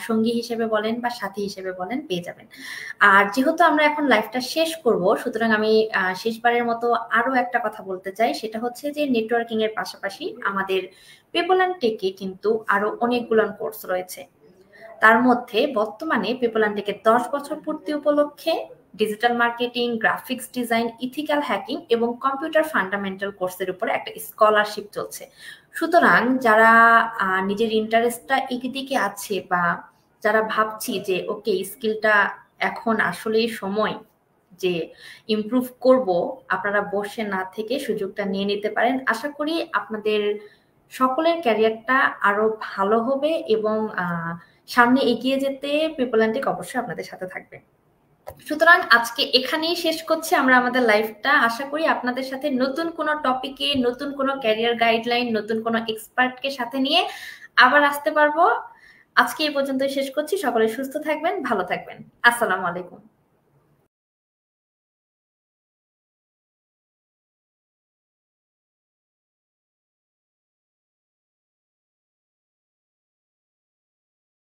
সঙ্গী হিসেবে বলেন বা সাথী হিসেবে বলেন পেয়ে যাবেন। আর যেহেতু আমরা এখন লাইফটা শেষ করব, সুতরাং আমি শেষবারের মতো আরো একটা কথা বলতে চাই, সেটা হচ্ছে যে নেটওয়ার্কিং এর পাশাপাশি আমাদের পিপল অ্যান্ড টেকে কিন্তু আরো অনেকগুলো কোর্স রয়েছে। তার মধ্যে বর্তমানে পিপল অ্যান্ড টেকের 10 বছর পূর্তি উপলক্ষে digital marketing, graphics design, ethical hacking এবং কম্পিউটার ফান্ডামেন্টাল কোর্সের উপরে একটা স্কলারশিপ চলছে। সুতরাং যারা নিজের ইন্টারেস্টটা দিকে আছে, বা যারা ভাবছি যে ওকে স্কিলটা এখন আসলেই সময় যে ইমপ্রুভ করব, আপনারা বসে না থেকে সুযোগটা নিয়ে নিতে পারেন। আশা করি আপনাদের সকলের ক্যারিয়ারটা আরো ভালো হবে, এবং সামনে এগিয়ে যেতে পিপল অ্যান্ড টেক অবশ্যই আপনাদের সাথে থাকবে। সুতরাং আজকে এখানেই শেষ করছি আমরা আমাদের লাইফটা। আশা করি আপনাদের সাথে নতুন কোনো টপিকে, নতুন কোনো ক্যারিয়ার গাইডলাইন, নতুন কোনো এক্সপার্টকে সাথে নিয়ে আবার আসতে পারবো। আজকে এই পর্যন্তই শেষ করছি। সকলে সুস্থ থাকবেন, ভালো থাকবেন। আসসালামু আলাইকুম।